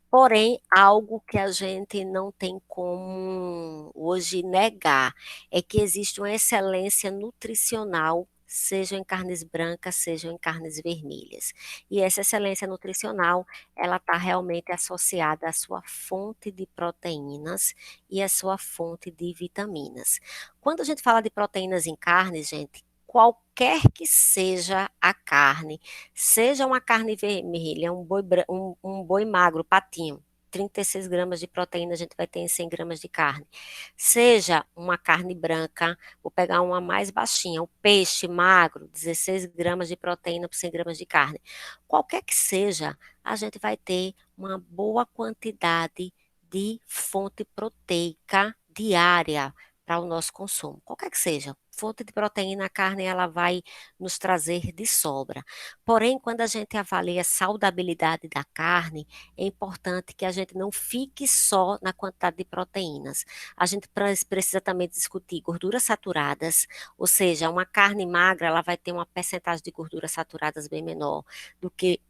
Speaker 3: Porém, algo que a gente não tem como hoje negar é que existe uma excelência nutricional, sejam em carnes brancas, sejam em carnes vermelhas. E essa excelência nutricional, ela está realmente associada à sua fonte de proteínas e à sua fonte de vitaminas. Quando a gente fala de proteínas em carnes, gente, qualquer que seja a carne, seja uma carne vermelha, um boi magro, patinho, 36 gramas de proteína a gente vai ter em 100 gramas de carne. Seja uma carne branca, vou pegar uma mais baixinha, o peixe magro, 16 gramas de proteína por 100 gramas de carne. Qualquer que seja, a gente vai ter uma boa quantidade de fonte proteica diária para o nosso consumo. Qualquer que seja, fonte de proteína, a carne ela vai nos trazer de sobra. Porém, quando a gente avalia a saudabilidade da carne, é importante que a gente não fique só na quantidade de proteínas. A gente precisa também discutir gorduras saturadas, ou seja, uma carne magra ela vai ter uma percentagem de gorduras saturadas bem menor do que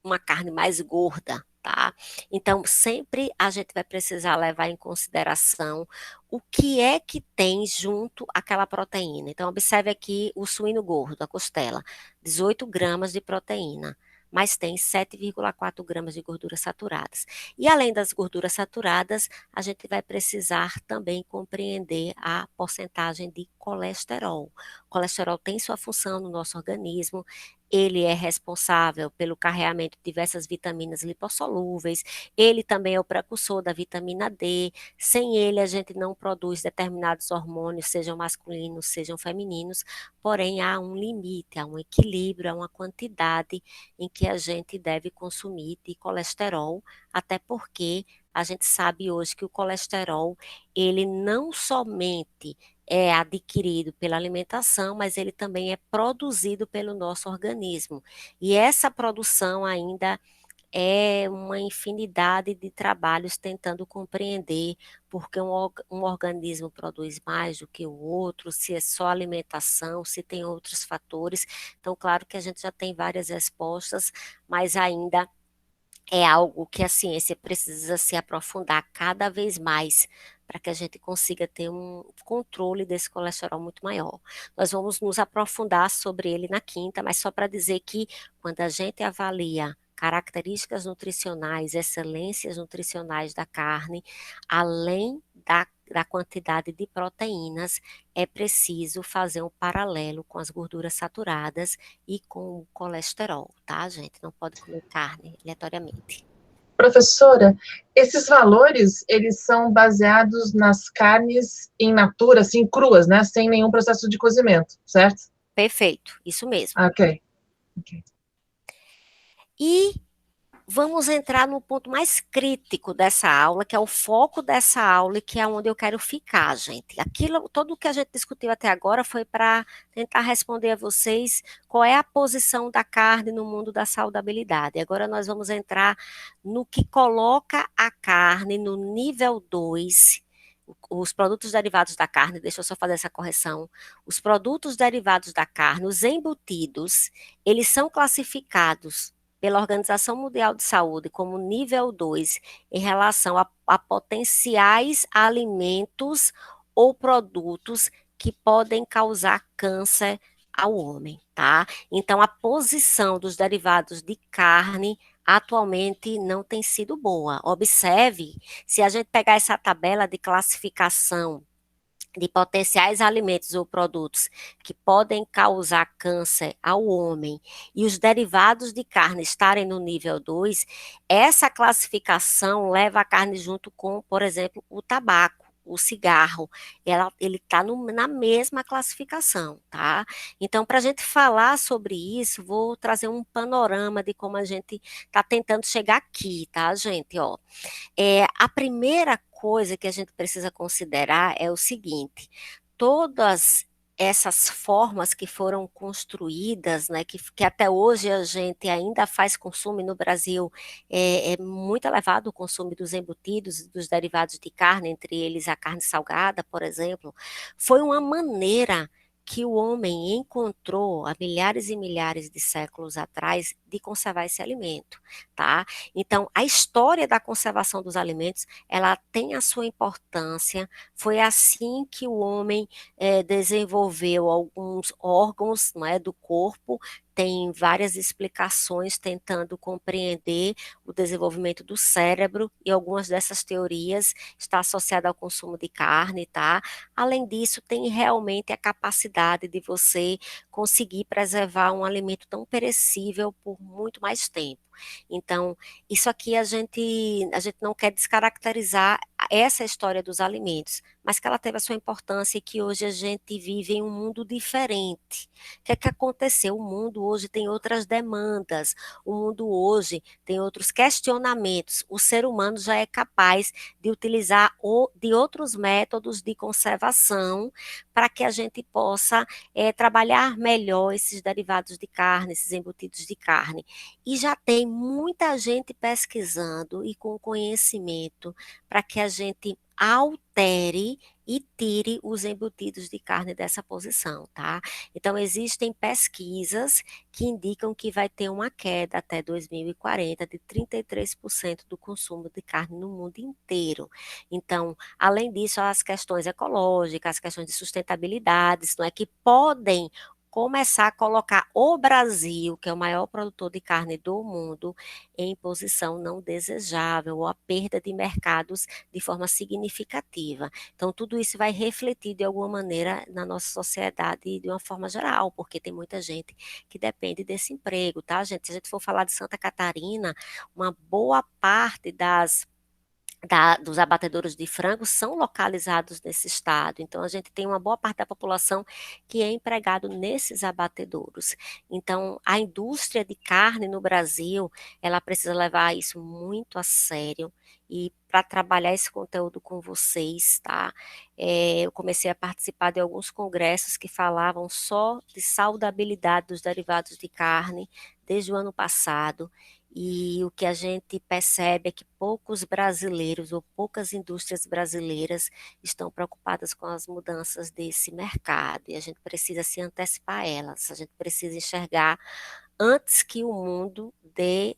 Speaker 3: uma carne mais gorda, tá? Então, sempre a gente vai precisar levar em consideração o que é que tem junto àquela proteína. Então, observe aqui o suíno gordo, a costela, 18 gramas de proteína, mas tem 7,4 gramas de gorduras saturadas. E além das gorduras saturadas, a gente vai precisar também compreender a porcentagem de colesterol. O colesterol tem sua função no nosso organismo, ele é responsável pelo carreamento de diversas vitaminas lipossolúveis, ele também é o precursor da vitamina D, sem ele a gente não produz determinados hormônios, sejam masculinos, sejam femininos, porém há um limite, há um equilíbrio, há uma quantidade em que a gente deve consumir de colesterol, até porque a gente sabe hoje que o colesterol, ele não somente é adquirido pela alimentação, mas ele também é produzido pelo nosso organismo. E essa produção ainda é uma infinidade de trabalhos tentando compreender porque um organismo produz mais do que o outro, se é só alimentação, se tem outros fatores. Então, claro que a gente já tem várias respostas, mas ainda é algo que a ciência precisa se aprofundar cada vez mais para que a gente consiga ter um controle desse colesterol muito maior. Nós vamos nos aprofundar sobre ele na quinta, mas só para dizer que quando a gente avalia características nutricionais, excelências nutricionais da carne, além da quantidade de proteínas, é preciso fazer um paralelo com as gorduras saturadas e com o colesterol, tá, gente? Não pode comer carne aleatoriamente.
Speaker 7: Professora, esses valores, eles são baseados nas carnes in natura, assim, cruas, né? Sem nenhum processo de cozimento, certo?
Speaker 3: Perfeito, isso mesmo.
Speaker 7: Ok.
Speaker 3: E vamos entrar no ponto mais crítico dessa aula, que é o foco dessa aula e que é onde eu quero ficar, gente. Tudo que a gente discutiu até agora foi para tentar responder a vocês qual é a posição da carne no mundo da saudabilidade. Agora nós vamos entrar no que coloca a carne no nível 2, os produtos derivados da carne, deixa eu só fazer essa correção, os produtos derivados da carne, os embutidos, eles são classificados pela Organização Mundial de Saúde como nível 2 em relação a potenciais alimentos ou produtos que podem causar câncer ao homem, tá? Então, a posição dos derivados de carne atualmente não tem sido boa. Observe, se a gente pegar essa tabela de classificação de potenciais alimentos ou produtos que podem causar câncer ao homem e os derivados de carne estarem no nível 2, essa classificação leva a carne junto com, por exemplo, o tabaco, o cigarro, ele está na mesma classificação, tá? Então, para a gente falar sobre isso, vou trazer um panorama de como a gente está tentando chegar aqui, tá, gente? Ó, a primeira coisa que a gente precisa considerar é o seguinte: todas essas formas que foram construídas, né, que até hoje a gente ainda faz consumo, e no Brasil é muito elevado o consumo dos embutidos, dos derivados de carne, entre eles a carne salgada, por exemplo, foi uma maneira que o homem encontrou há milhares e milhares de séculos atrás de conservar esse alimento, tá? Então, a história da conservação dos alimentos, ela tem a sua importância, foi assim que o homem desenvolveu alguns órgãos, não é, do corpo, tem várias explicações tentando compreender o desenvolvimento do cérebro, e algumas dessas teorias estão associadas ao consumo de carne, tá? Além disso, tem realmente a capacidade de você conseguir preservar um alimento tão perecível por muito mais tempo. Então, isso aqui a gente não quer descaracterizar essa história dos alimentos, mas que ela teve a sua importância e que hoje a gente vive em um mundo diferente. O que é que aconteceu? O mundo hoje tem outras demandas, o mundo hoje tem outros questionamentos. O ser humano já é capaz de utilizar de outros métodos de conservação para que a gente possa trabalhar melhor esses derivados de carne, esses embutidos de carne. E já tem muita gente pesquisando e com conhecimento para que a gente altere e tire os embutidos de carne dessa posição, tá? Então, existem pesquisas que indicam que vai ter uma queda até 2040 de 33% do consumo de carne no mundo inteiro. Então, além disso, as questões ecológicas, as questões de sustentabilidade, não é, que podem começar a colocar o Brasil, que é o maior produtor de carne do mundo, em posição não desejável, ou a perda de mercados de forma significativa. Então, tudo isso vai refletir de alguma maneira na nossa sociedade de uma forma geral, porque tem muita gente que depende desse emprego, tá, gente? Se a gente for falar de Santa Catarina, uma boa parte dos abatedouros de frango são localizados nesse estado. Então, a gente tem uma boa parte da população que é empregado nesses abatedouros. Então, a indústria de carne no Brasil, ela precisa levar isso muito a sério. E para trabalhar esse conteúdo com vocês, tá? Eu comecei a participar de alguns congressos que falavam só de saudabilidade dos derivados de carne desde o ano passado. E o que a gente percebe é que poucos brasileiros ou poucas indústrias brasileiras estão preocupadas com as mudanças desse mercado. E a gente precisa se antecipar a elas, a gente precisa enxergar antes que o mundo dê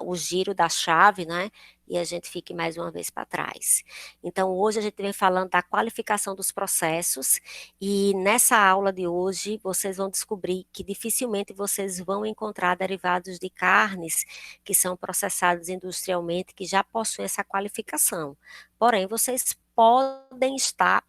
Speaker 3: o giro da chave, né? E a gente fique mais uma vez para trás. Então, hoje a gente vem falando da qualificação dos processos, e nessa aula de hoje vocês vão descobrir que dificilmente vocês vão encontrar derivados de carnes que são processados industrialmente, que já possuem essa qualificação. Porém, vocês podem estar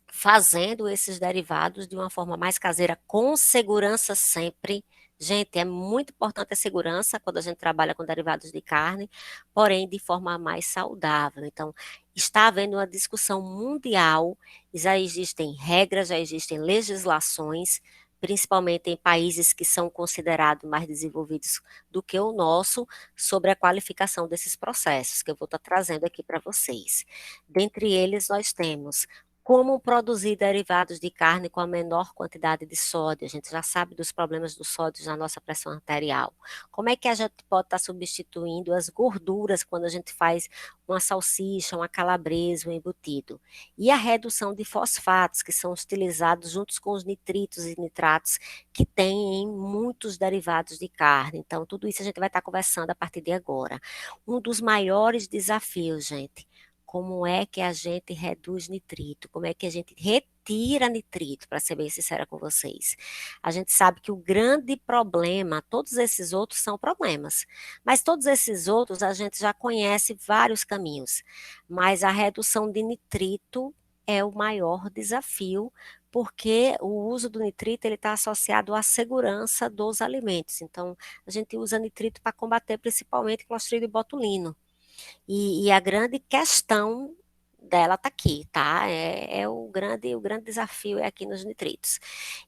Speaker 3: fazendo esses derivados de uma forma mais caseira, com segurança sempre. Gente, é muito importante a segurança quando a gente trabalha com derivados de carne, porém de forma mais saudável. Então, está havendo uma discussão mundial, já existem regras, já existem legislações, principalmente em países que são considerados mais desenvolvidos do que o nosso, sobre a qualificação desses processos, que eu vou estar trazendo aqui para vocês. Dentre eles, nós temos como produzir derivados de carne com a menor quantidade de sódio. A gente já sabe dos problemas do sódio na nossa pressão arterial. Como é que a gente pode estar substituindo as gorduras quando a gente faz uma salsicha, uma calabresa, um embutido? E a redução de fosfatos, que são utilizados juntos com os nitritos e nitratos que tem em muitos derivados de carne. Então, tudo isso a gente vai estar conversando a partir de agora. Um dos maiores desafios, gente, como é que a gente reduz nitrito, como é que a gente retira nitrito, para ser bem sincera com vocês. A gente sabe que o grande problema, todos esses outros são problemas, mas todos esses outros a gente já conhece vários caminhos, mas a redução de nitrito é o maior desafio, porque o uso do nitrito ele está associado à segurança dos alimentos. Então, a gente usa nitrito para combater principalmente Clostridium botulino. E a grande questão dela está aqui, tá? O grande desafio é aqui nos nitritos.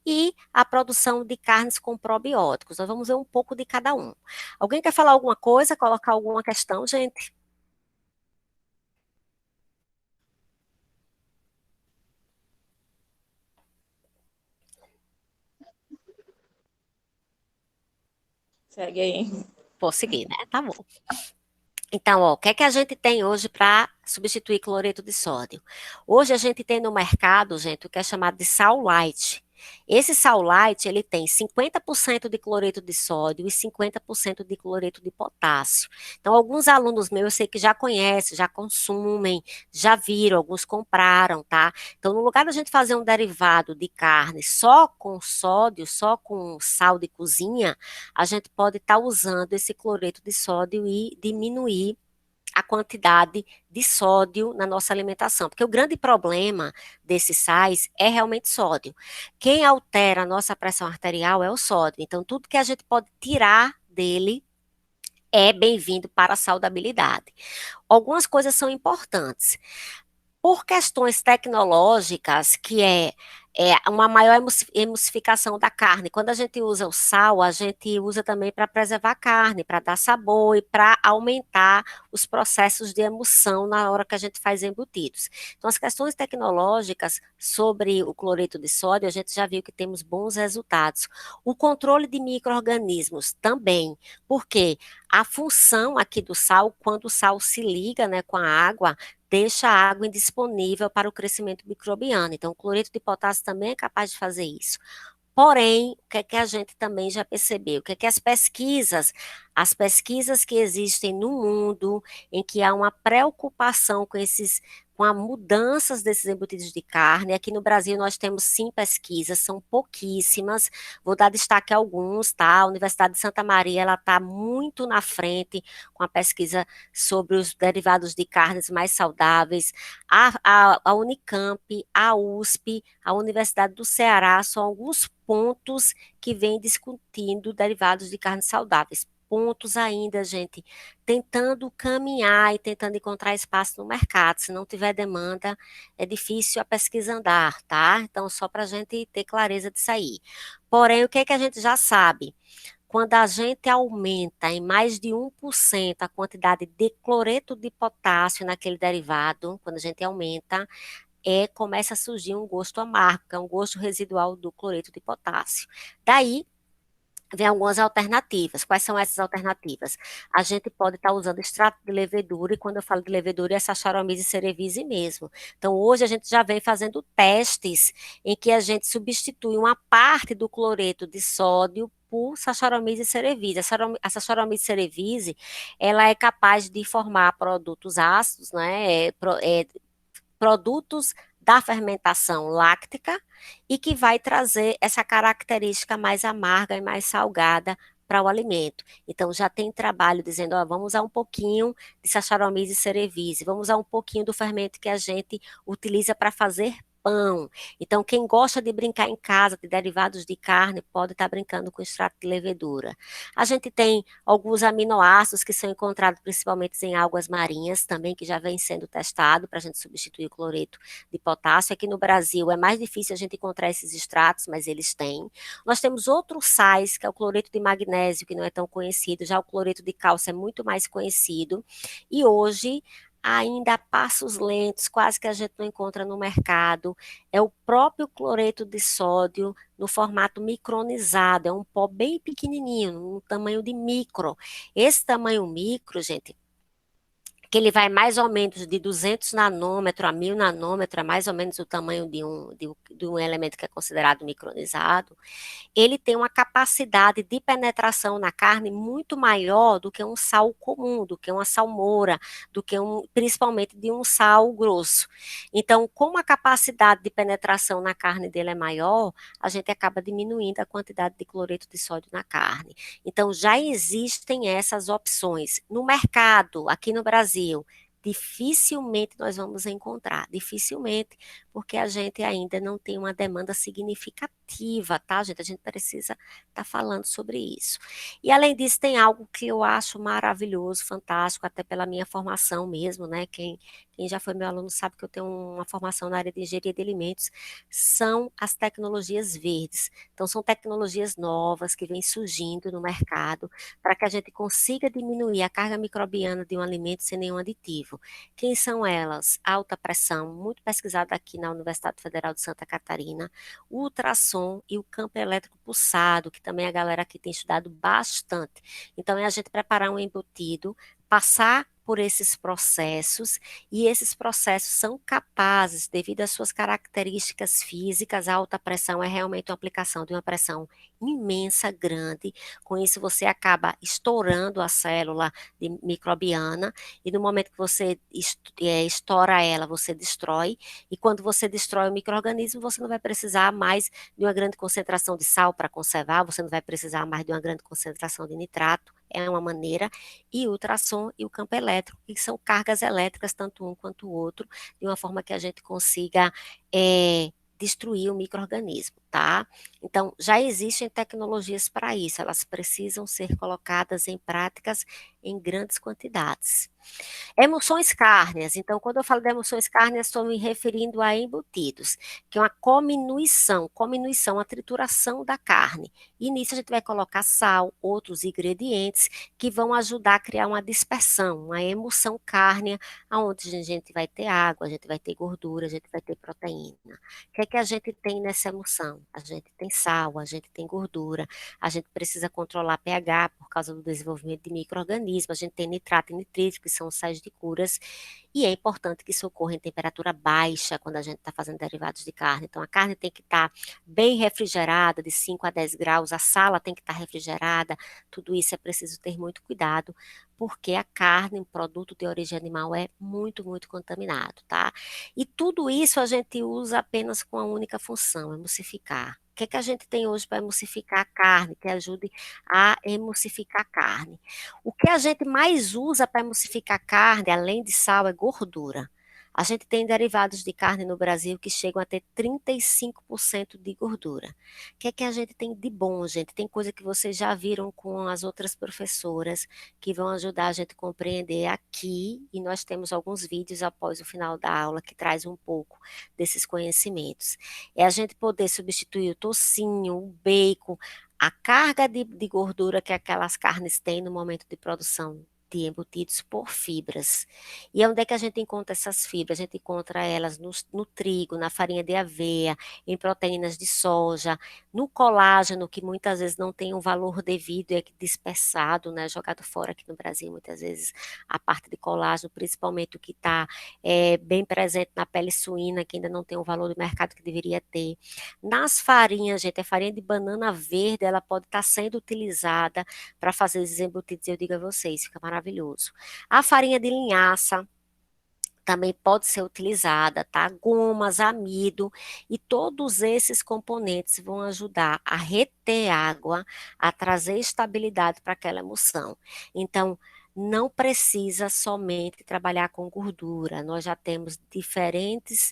Speaker 3: E a produção de carnes com probióticos. Nós vamos ver um pouco de cada um. Alguém quer falar alguma coisa, colocar alguma questão, gente?
Speaker 2: Segue aí.
Speaker 3: Vou seguir, né? Tá bom. Então, o que é que a gente tem hoje para substituir cloreto de sódio? Hoje a gente tem no mercado, gente, o que é chamado de sal light. Esse sal light, ele tem 50% de cloreto de sódio e 50% de cloreto de potássio. Então, alguns alunos meus, eu sei que já conhecem, já consumem, já viram, alguns compraram, tá? Então, no lugar da gente fazer um derivado de carne só com sódio, só com sal de cozinha, a gente pode estar usando esse cloreto de sódio e diminuir a quantidade de sódio na nossa alimentação, porque o grande problema desses sais é realmente sódio. Quem altera a nossa pressão arterial é o sódio, então tudo que a gente pode tirar dele é bem-vindo para a saudabilidade. Algumas coisas são importantes. Por questões tecnológicas, que é uma maior emulsificação da carne. Quando a gente usa o sal, a gente usa também para preservar a carne, para dar sabor e para aumentar os processos de emulsão na hora que a gente faz embutidos. Então, as questões tecnológicas sobre o cloreto de sódio, a gente já viu que temos bons resultados. O controle de micro-organismos também, porque a função aqui do sal, quando o sal se liga, né, com a água, deixa a água indisponível para o crescimento microbiano. Então, o cloreto de potássio também é capaz de fazer isso. Porém, o que é que a gente também já percebeu? O que é que as pesquisas que existem no mundo, em que há uma preocupação com as mudanças desses embutidos de carne. Aqui no Brasil nós temos sim pesquisas, são pouquíssimas. Vou dar destaque a alguns, tá? A Universidade de Santa Maria, ela está muito na frente com a pesquisa sobre os derivados de carnes mais saudáveis. A Unicamp, a USP, a Universidade do Ceará, são alguns pontos que vêm discutindo derivados de carnes saudáveis. Pontos ainda, gente, tentando caminhar e tentando encontrar espaço no mercado. Se não tiver demanda, é difícil a pesquisa andar, tá? Então, só para a gente ter clareza disso aí. Porém, o que é que a gente já sabe? Quando a gente aumenta em mais de 1% a quantidade de cloreto de potássio naquele derivado, quando a gente aumenta, começa a surgir um gosto amargo, que é um gosto residual do cloreto de potássio. Daí, vem algumas alternativas. Quais são essas alternativas? A gente pode estar usando extrato de levedura, e quando eu falo de levedura, é Saccharomyces cerevisiae mesmo. Então, hoje a gente já vem fazendo testes em que a gente substitui uma parte do cloreto de sódio por Saccharomyces cerevisiae. A Saccharomyces cerevisiae, ela é capaz de formar produtos ácidos, né? Produtos da fermentação láctica e que vai trazer essa característica mais amarga e mais salgada para o alimento. Então, já tem trabalho dizendo, ó, vamos usar um pouquinho de Saccharomyces cerevisiae, vamos usar um pouquinho do fermento que a gente utiliza para fazer pão. Então, quem gosta de brincar em casa de derivados de carne, pode estar brincando com extrato de levedura. A gente tem alguns aminoácidos que são encontrados principalmente em algas marinhas, também que já vem sendo testado para a gente substituir o cloreto de potássio. Aqui no Brasil é mais difícil a gente encontrar esses extratos, mas eles têm. Nós temos outros sais, que é o cloreto de magnésio, que não é tão conhecido, já o cloreto de cálcio é muito mais conhecido, e hoje ainda a passos lentos, quase que a gente não encontra no mercado, é o próprio cloreto de sódio no formato micronizado, é um pó bem pequenininho, no tamanho de micro. Esse tamanho micro, gente, que ele vai mais ou menos de 200 nanômetros a 1000 nanômetros, é mais ou menos o tamanho de um elemento que é considerado micronizado, ele tem uma capacidade de penetração na carne muito maior do que um sal comum, do que uma salmoura, principalmente de um sal grosso. Então, como a capacidade de penetração na carne dele é maior, a gente acaba diminuindo a quantidade de cloreto de sódio na carne. Então, já existem essas opções. No mercado, aqui no Brasil, dificilmente nós vamos encontrar, dificilmente, porque a gente ainda não tem uma demanda significativa, tá, gente? A gente precisa estar falando sobre isso. E, além disso, tem algo que eu acho maravilhoso, fantástico, até pela minha formação mesmo, né? Quem já foi meu aluno sabe que eu tenho uma formação na área de engenharia de alimentos, são as tecnologias verdes. Então, são tecnologias novas que vêm surgindo no mercado para que a gente consiga diminuir a carga microbiana de um alimento sem nenhum aditivo. Quem são elas? Alta pressão, muito pesquisada aqui na Universidade Federal de Santa Catarina, o ultrassom e o campo elétrico pulsado, que também a galera aqui tem estudado bastante. Então, é a gente preparar um embutido, passar por esses processos, e esses processos são capazes, devido às suas características físicas, a alta pressão é realmente uma aplicação de uma pressão imensa, grande. Com isso, você acaba estourando a célula microbiana, e no momento que você estoura ela, você destrói, e quando você destrói o micro-organismo, você não vai precisar mais de uma grande concentração de sal para conservar, você não vai precisar mais de uma grande concentração de nitrato, é uma maneira, e o ultrassom e o campo elétrico, que são cargas elétricas, tanto um quanto o outro, de uma forma que a gente consiga destruir o micro-organismo, tá? Então, já existem tecnologias para isso, elas precisam ser colocadas em práticas em grandes quantidades. Emulsões cárneas. Então, quando eu falo de emulsões cárneas, estou me referindo a embutidos, que é uma cominuição, a trituração da carne. E nisso a gente vai colocar sal, outros ingredientes que vão ajudar a criar uma dispersão, uma emulsão cárnea, onde a gente vai ter água, a gente vai ter gordura, a gente vai ter proteína. O que é que a gente tem nessa emulsão? A gente tem sal, a gente tem gordura, a gente precisa controlar pH por causa do desenvolvimento de micro-organismos, a gente tem nitrato e nitrídeo, que são os sais de curas, e é importante que isso ocorra em temperatura baixa quando a gente está fazendo derivados de carne. Então, a carne tem que estar bem refrigerada, de 5 a 10 graus, a sala tem que estar refrigerada, tudo isso é preciso ter muito cuidado, porque a carne, um produto de origem animal, é muito, muito contaminado, tá? E tudo isso a gente usa apenas com a única função, emulsificar. O que é que a gente tem hoje para emulsificar a carne, que ajude a emulsificar a carne? O que a gente mais usa para emulsificar a carne, além de sal, é gordura. A gente tem derivados de carne no Brasil que chegam a ter 35% de gordura. O que é que a gente tem de bom, gente? Tem coisa que vocês já viram com as outras professoras que vão ajudar a gente a compreender aqui, e nós temos alguns vídeos após o final da aula que traz um pouco desses conhecimentos. É a gente poder substituir o tocinho, o bacon, a carga de gordura que aquelas carnes têm no momento de produção de embutidos por fibras. E onde é que a gente encontra essas fibras? A gente encontra elas no trigo, na farinha de aveia, em proteínas de soja, no colágeno, que muitas vezes não tem um valor devido, é dispersado, né, jogado fora aqui no Brasil, muitas vezes a parte de colágeno, principalmente o que está bem presente na pele suína, que ainda não tem o valor do mercado que deveria ter. Nas farinhas, gente, a farinha de banana verde, ela pode estar sendo utilizada para fazer esses embutidos, eu digo a vocês, fica maravilhoso. A farinha de linhaça também pode ser utilizada, tá? Gomas, amido, e todos esses componentes vão ajudar a reter água, a trazer estabilidade para aquela emulsão. Então, não precisa somente trabalhar com gordura, nós já temos diferentes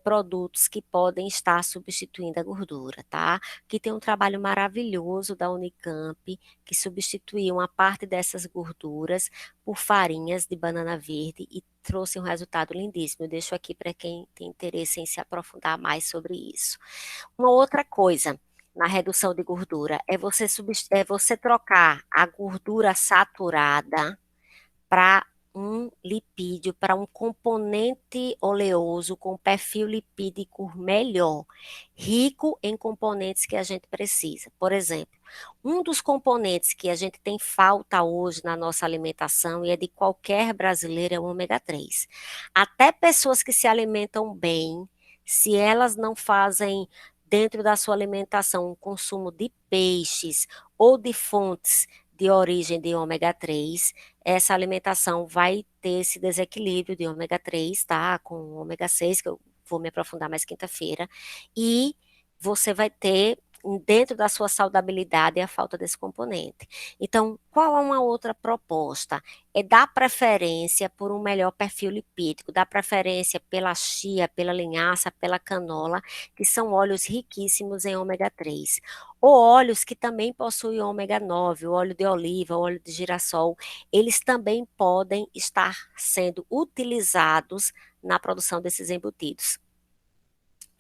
Speaker 3: produtos que podem estar substituindo a gordura, tá? Que tem um trabalho maravilhoso da Unicamp, que substituiu uma parte dessas gorduras por farinhas de banana verde e trouxe um resultado lindíssimo. Eu deixo aqui para quem tem interesse em se aprofundar mais sobre isso. Uma outra coisa na redução de gordura é você trocar a gordura saturada para um lipídio, para um componente oleoso com perfil lipídico melhor, rico em componentes que a gente precisa. Por exemplo, um dos componentes que a gente tem falta hoje na nossa alimentação, e é de qualquer brasileiro, é o ômega 3. Até pessoas que se alimentam bem, se elas não fazem dentro da sua alimentação um consumo de peixes ou de fontes de origem de ômega 3, essa alimentação vai ter esse desequilíbrio de ômega 3, tá? Com ômega 6, que eu vou me aprofundar mais quinta-feira, e você vai ter dentro da sua saudabilidade a falta desse componente. Então, qual é uma outra proposta? É dar preferência por um melhor perfil lipídico, dar preferência pela chia, pela linhaça, pela canola, que são óleos riquíssimos em ômega 3. Ou óleos que também possuem ômega 9, o óleo de oliva, o óleo de girassol, eles também podem estar sendo utilizados na produção desses embutidos.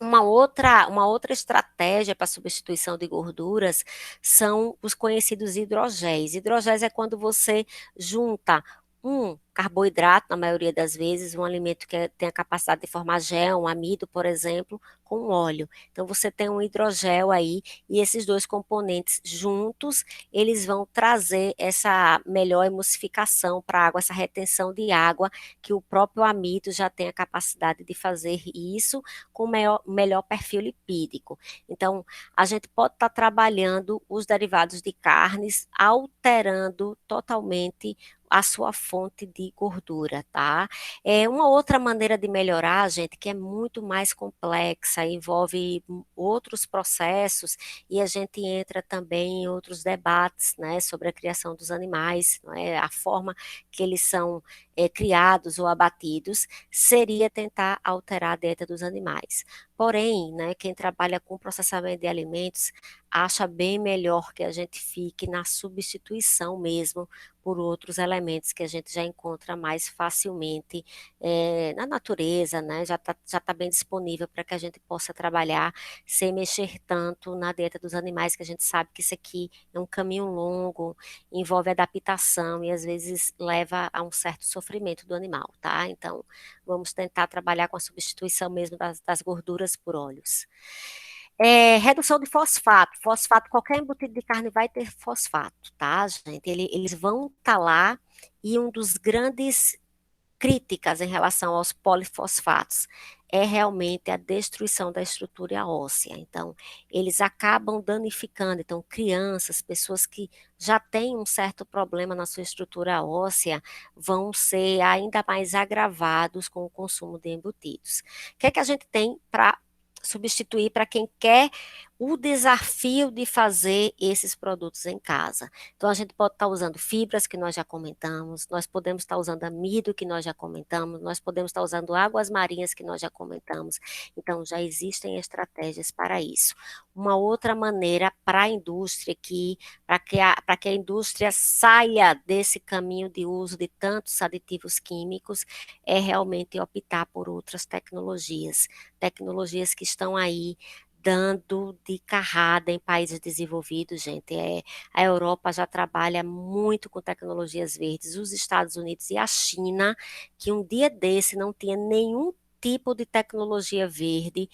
Speaker 3: Uma outra estratégia para substituição de gorduras são os conhecidos hidrogéis. Hidrogéis é quando você junta um carboidrato, na maioria das vezes, um alimento que tem a capacidade de formar gel, um amido, por exemplo, com óleo. Então, você tem um hidrogel aí, e esses dois componentes juntos, eles vão trazer essa melhor emulsificação para a água, essa retenção de água, que o próprio amido já tem a capacidade de fazer isso com melhor perfil lipídico. Então, a gente pode estar trabalhando os derivados de carnes, alterando totalmente a sua fonte de gordura, tá? Uma outra maneira de melhorar, gente, que é muito mais complexa, envolve outros processos, e a gente entra também em outros debates, né, sobre a criação dos animais, né, a forma que eles são criados ou abatidos, seria tentar alterar a dieta dos animais. Porém, né, quem trabalha com processamento de alimentos acha bem melhor que a gente fique na substituição mesmo por outros elementos que a gente já encontra mais facilmente na natureza, né? Já tá bem disponível para que a gente possa trabalhar sem mexer tanto na dieta dos animais, que a gente sabe que isso aqui é um caminho longo, envolve adaptação e às vezes leva a um certo sofrimento do animal, tá? Então, vamos tentar trabalhar com a substituição mesmo das gorduras por óleos. Redução de fosfato. Fosfato, qualquer embutido de carne vai ter fosfato, tá, gente? Eles vão estar lá, e um dos grandes críticas em relação aos polifosfatos é realmente a destruição da estrutura óssea. Então, eles acabam danificando. Então, crianças, pessoas que já têm um certo problema na sua estrutura óssea, vão ser ainda mais agravados com o consumo de embutidos. O que é que a gente tem para substituir para quem quer o desafio de fazer esses produtos em casa? Então, a gente pode estar usando fibras, que nós já comentamos, nós podemos estar usando amido, que nós já comentamos, nós podemos estar usando águas marinhas, que nós já comentamos. Então, já existem estratégias para isso. Uma outra maneira para a indústria, para que a indústria saia desse caminho de uso de tantos aditivos químicos, é realmente optar por outras tecnologias que estão aí dando de carrada em países desenvolvidos, gente. A Europa já trabalha muito com tecnologias verdes, os Estados Unidos e a China, que um dia desse não tinha nenhum tipo de tecnologia verde,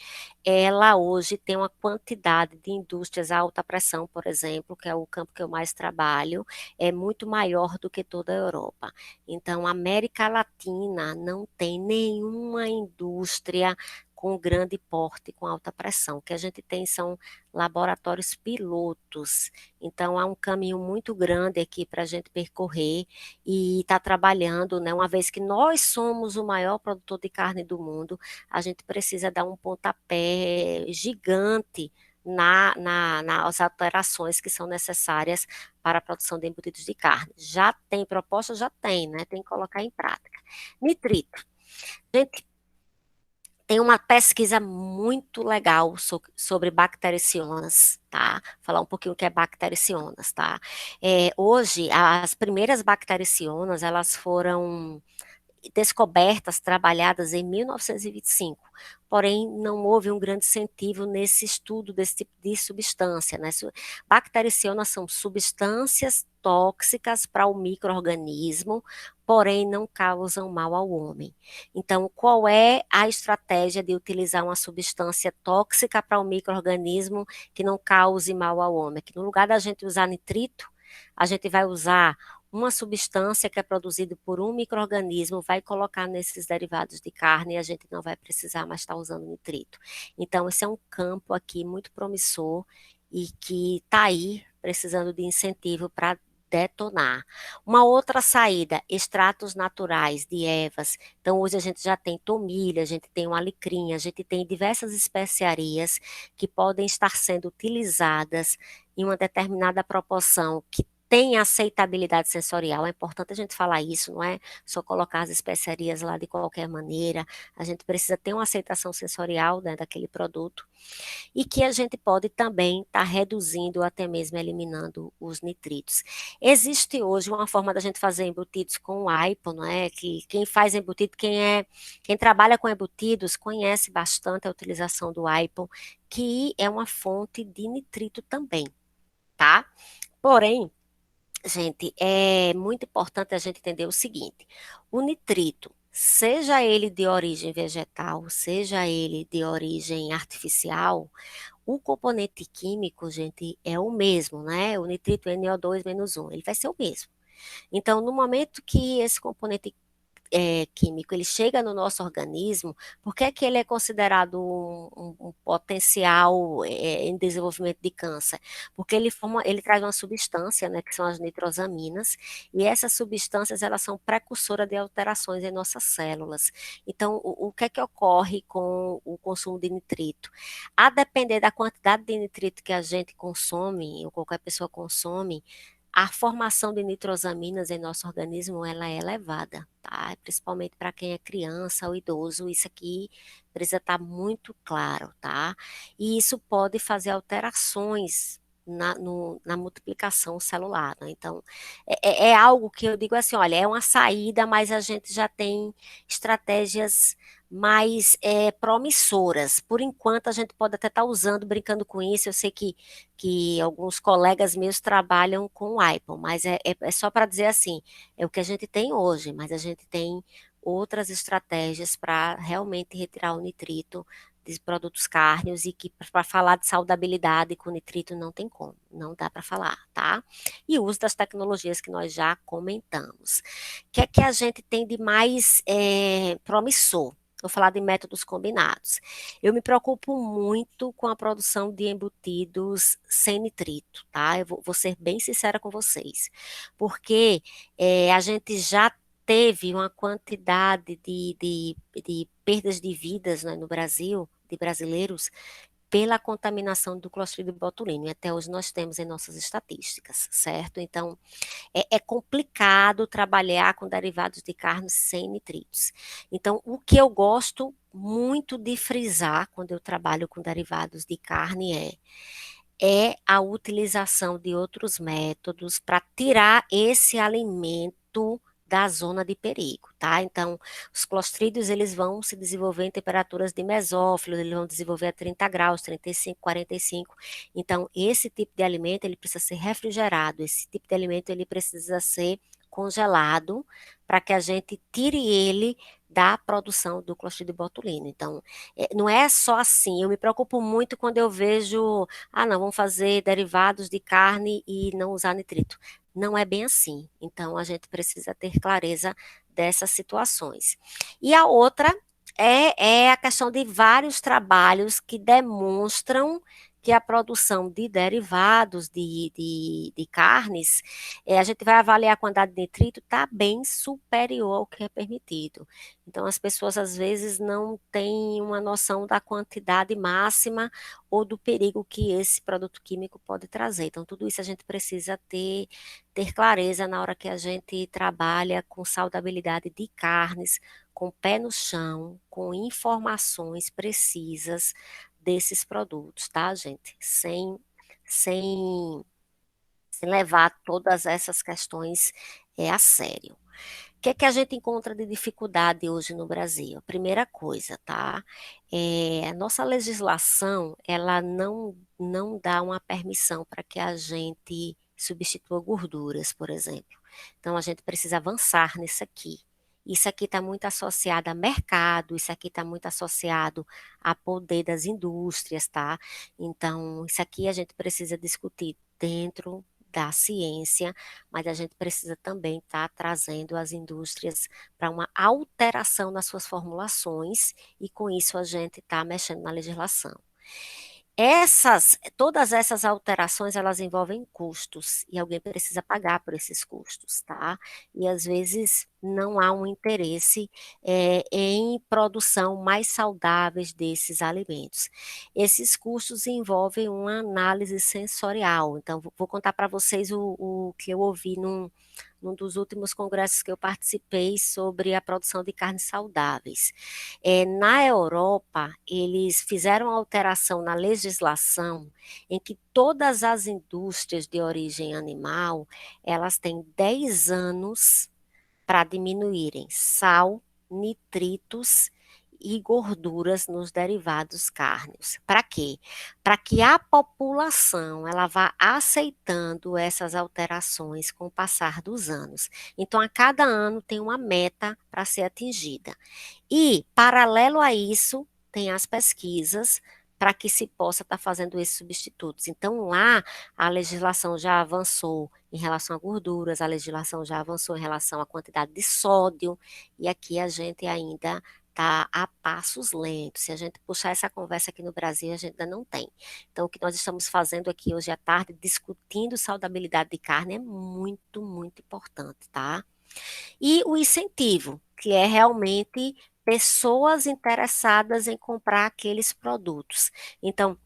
Speaker 3: ela hoje tem uma quantidade de indústrias a alta pressão, por exemplo, que é o campo que eu mais trabalho, é muito maior do que toda a Europa. Então, a América Latina não tem nenhuma indústria com grande porte, com alta pressão. O que a gente tem são laboratórios pilotos. Então, há um caminho muito grande aqui para a gente percorrer e estar trabalhando, né? Uma vez que nós somos o maior produtor de carne do mundo, a gente precisa dar um pontapé gigante nas alterações que são necessárias para a produção de embutidos de carne. Já tem proposta? Já tem, né? Tem que colocar em prática. Nitrito. Gente, tem uma pesquisa muito legal sobre bactericionas, tá? Falar um pouquinho o que é bactericionas, tá? Hoje, as primeiras bactericionas, elas foram descobertas, trabalhadas em 1925, porém não houve um grande incentivo nesse estudo desse tipo de substância, né? Bactericionas são substâncias tóxicas para o micro-organismo, porém não causam mal ao homem. Então, qual é a estratégia de utilizar uma substância tóxica para o micro-organismo que não cause mal ao homem? Que no lugar da gente usar nitrito, a gente vai usar uma substância que é produzida por um micro-organismo, vai colocar nesses derivados de carne e a gente não vai precisar mais estar usando nitrito. Então, esse é um campo aqui muito promissor e que está aí precisando de incentivo para detonar. Uma outra saída, extratos naturais de ervas. Então, hoje a gente já tem tomilha, a gente tem o alecrim, a gente tem diversas especiarias que podem estar sendo utilizadas em uma determinada proporção que tem aceitabilidade sensorial. É importante a gente falar isso, não é só colocar as especiarias lá de qualquer maneira. A gente precisa ter uma aceitação sensorial, né, daquele produto, e que a gente pode também estar reduzindo, até mesmo eliminando os nitritos. Existe hoje uma forma da gente fazer embutidos com o AIPO, não é? Que quem faz embutido, quem trabalha com embutidos, conhece bastante a utilização do AIPO, que é uma fonte de nitrito também, tá? Porém, Gente, é muito importante a gente entender o seguinte: o nitrito, seja ele de origem vegetal, seja ele de origem artificial, o componente químico, gente, é o mesmo, né? O nitrito NO2-1, ele vai ser o mesmo. Então, no momento que esse componente químico ele chega no nosso organismo, por que é que ele é considerado um potencial em desenvolvimento de câncer? Porque ele traz uma substância, né, que são as nitrosaminas, e essas substâncias elas são precursoras de alterações em nossas células. Então, o que é que ocorre com o consumo de nitrito? A depender da quantidade de nitrito que a gente consome, ou qualquer pessoa consome, a formação de nitrosaminas em nosso organismo ela é elevada, tá? Principalmente para quem é criança ou idoso, isso aqui precisa estar muito claro, tá? E isso pode fazer alterações na multiplicação celular, né? Então, é algo que eu digo assim, olha, é uma saída, mas a gente já tem estratégias mais promissoras. Por enquanto, a gente pode até estar usando, brincando com isso. Eu sei que alguns colegas meus trabalham com o iPhone, mas é só para dizer assim, é o que a gente tem hoje, mas a gente tem outras estratégias para realmente retirar o nitrito de produtos cárneos e que para falar de saudabilidade com nitrito não tem como, não dá para falar, tá? E o uso das tecnologias que nós já comentamos. O que é que a gente tem de mais promissor? Vou falar de métodos combinados. Eu me preocupo muito com a produção de embutidos sem nitrito, tá? Eu vou ser bem sincera com vocês, porque a gente já teve uma quantidade de perdas de vidas, né, no Brasil, de brasileiros, pela contaminação do Clostridium botulinum. E até hoje nós temos em nossas estatísticas, certo? Então, é complicado trabalhar com derivados de carne sem nitritos. Então, o que eu gosto muito de frisar quando eu trabalho com derivados de carne é a utilização de outros métodos para tirar esse alimento da zona de perigo, tá? Então, os clostrídeos, eles vão se desenvolver em temperaturas de mesófilo, eles vão desenvolver a 30 graus, 35, 45. Então, esse tipo de alimento, ele precisa ser refrigerado, esse tipo de alimento, ele precisa ser congelado para que a gente tire ele da produção do Clostridium botulinum. Então, não é só assim, eu me preocupo muito quando eu vejo, não, vamos fazer derivados de carne e não usar nitrito. Não é bem assim. Então, a gente precisa ter clareza dessas situações. E a outra é a questão de vários trabalhos que demonstram que a produção de derivados de carnes, a gente vai avaliar a quantidade de nitrito, está bem superior ao que é permitido. Então, as pessoas, às vezes, não têm uma noção da quantidade máxima ou do perigo que esse produto químico pode trazer. Então, tudo isso a gente precisa ter clareza na hora que a gente trabalha com saudabilidade de carnes, com pé no chão, com informações precisas desses produtos, tá, gente? Sem levar todas essas questões a sério. O que é que a gente encontra de dificuldade hoje no Brasil? A primeira coisa, tá? A nossa legislação, ela não dá uma permissão para que a gente substitua gorduras, por exemplo. Então, a gente precisa avançar nisso aqui. Isso aqui está muito associado a mercado, isso aqui está muito associado a poder das indústrias, tá? Então, isso aqui a gente precisa discutir dentro da ciência, mas a gente precisa também estar trazendo as indústrias para uma alteração nas suas formulações, e com isso a gente está mexendo na legislação. Todas essas alterações, elas envolvem custos, e alguém precisa pagar por esses custos, tá? E às vezes não há um interesse em produção mais saudáveis desses alimentos. Esses custos envolvem uma análise sensorial. Então, vou contar para vocês o que eu ouvi num dos últimos congressos que eu participei sobre a produção de carnes saudáveis. Na Europa, eles fizeram uma alteração na legislação em que todas as indústrias de origem animal, elas têm 10 anos para diminuírem sal, nitritos e gorduras nos derivados cárneos. Para quê? Para que a população ela vá aceitando essas alterações com o passar dos anos. Então, a cada ano tem uma meta para ser atingida. E, paralelo a isso, tem as pesquisas para que se possa estar fazendo esses substitutos. Então, lá, a legislação já avançou em relação a gorduras, a legislação já avançou em relação à quantidade de sódio, e aqui a gente ainda está a passos lentos. Se a gente puxar essa conversa aqui no Brasil, a gente ainda não tem. Então, o que nós estamos fazendo aqui hoje à tarde, discutindo saudabilidade de carne, é muito, muito importante, tá? E o incentivo, que é realmente pessoas interessadas em comprar aqueles produtos. Então,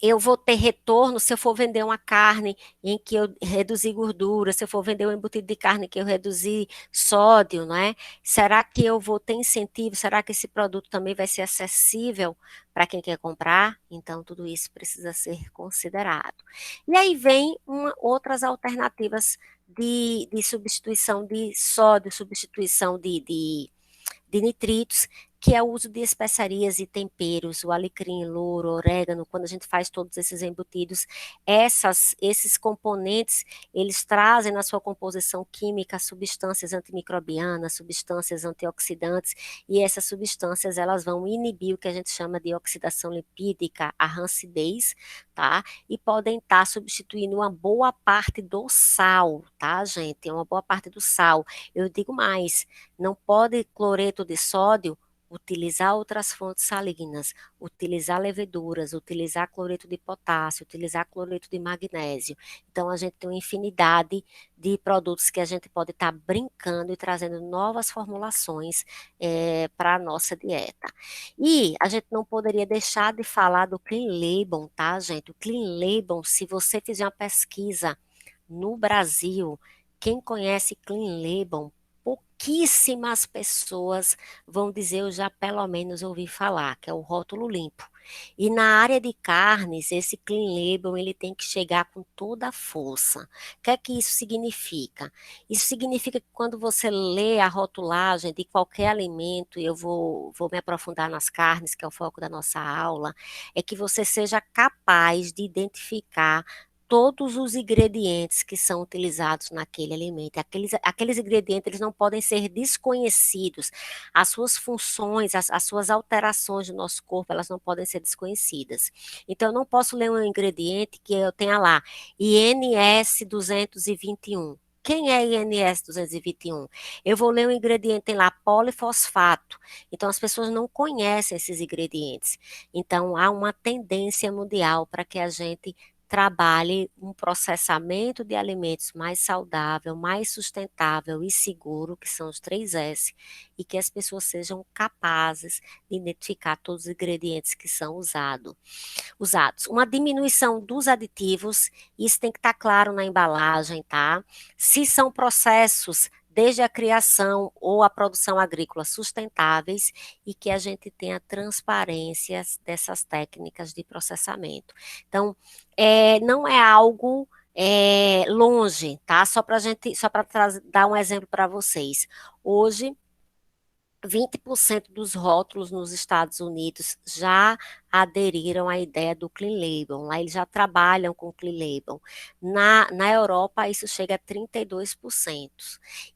Speaker 3: eu vou ter retorno se eu for vender uma carne em que eu reduzi gordura, se eu for vender um embutido de carne que eu reduzi sódio, não é? Será que eu vou ter incentivo? Será que esse produto também vai ser acessível para quem quer comprar? Então, tudo isso precisa ser considerado. E aí vem outras alternativas de substituição de sódio, substituição de nitritos, que é o uso de especiarias e temperos, o alecrim, louro, orégano. Quando a gente faz todos esses embutidos, esses componentes, eles trazem na sua composição química substâncias antimicrobianas, substâncias antioxidantes, e essas substâncias, elas vão inibir o que a gente chama de oxidação lipídica, a rancidez, tá? E podem estar substituindo uma boa parte do sal, tá, gente? Uma boa parte do sal. Eu digo mais, não pode cloreto de sódio utilizar outras fontes salinas, utilizar leveduras, utilizar cloreto de potássio, utilizar cloreto de magnésio. Então, a gente tem uma infinidade de produtos que a gente pode estar brincando e trazendo novas formulações para a nossa dieta. E a gente não poderia deixar de falar do Clean Label, tá, gente? O Clean Label, se você fizer uma pesquisa no Brasil, quem conhece Clean Label, pouquíssimas pessoas vão dizer, eu já pelo menos ouvi falar, que é o rótulo limpo. E na área de carnes, esse Clean Label, ele tem que chegar com toda a força. O que é que isso significa? Isso significa que quando você lê a rotulagem de qualquer alimento, e eu vou me aprofundar nas carnes, que é o foco da nossa aula, é que você seja capaz de identificar todos os ingredientes que são utilizados naquele alimento. Aqueles ingredientes, eles não podem ser desconhecidos. As suas funções, as suas alterações do nosso corpo, elas não podem ser desconhecidas. Então, eu não posso ler um ingrediente que eu tenha lá, INS 221. Quem é INS 221? Eu vou ler um ingrediente, tem lá polifosfato. Então, as pessoas não conhecem esses ingredientes. Então, há uma tendência mundial para que a gente trabalhe um processamento de alimentos mais saudável, mais sustentável e seguro, que são os 3S, e que as pessoas sejam capazes de identificar todos os ingredientes que são usados. Uma diminuição dos aditivos, isso tem que estar claro na embalagem, tá? Se são processos desde a criação ou a produção agrícola sustentáveis, e que a gente tenha transparência dessas técnicas de processamento. Então, não é algo longe, tá? Só para dar um exemplo para vocês. Hoje, 20% dos rótulos nos Estados Unidos já aderiram à ideia do Clean Label. Lá eles já trabalham com Clean Label. Na Europa, isso chega a 32%.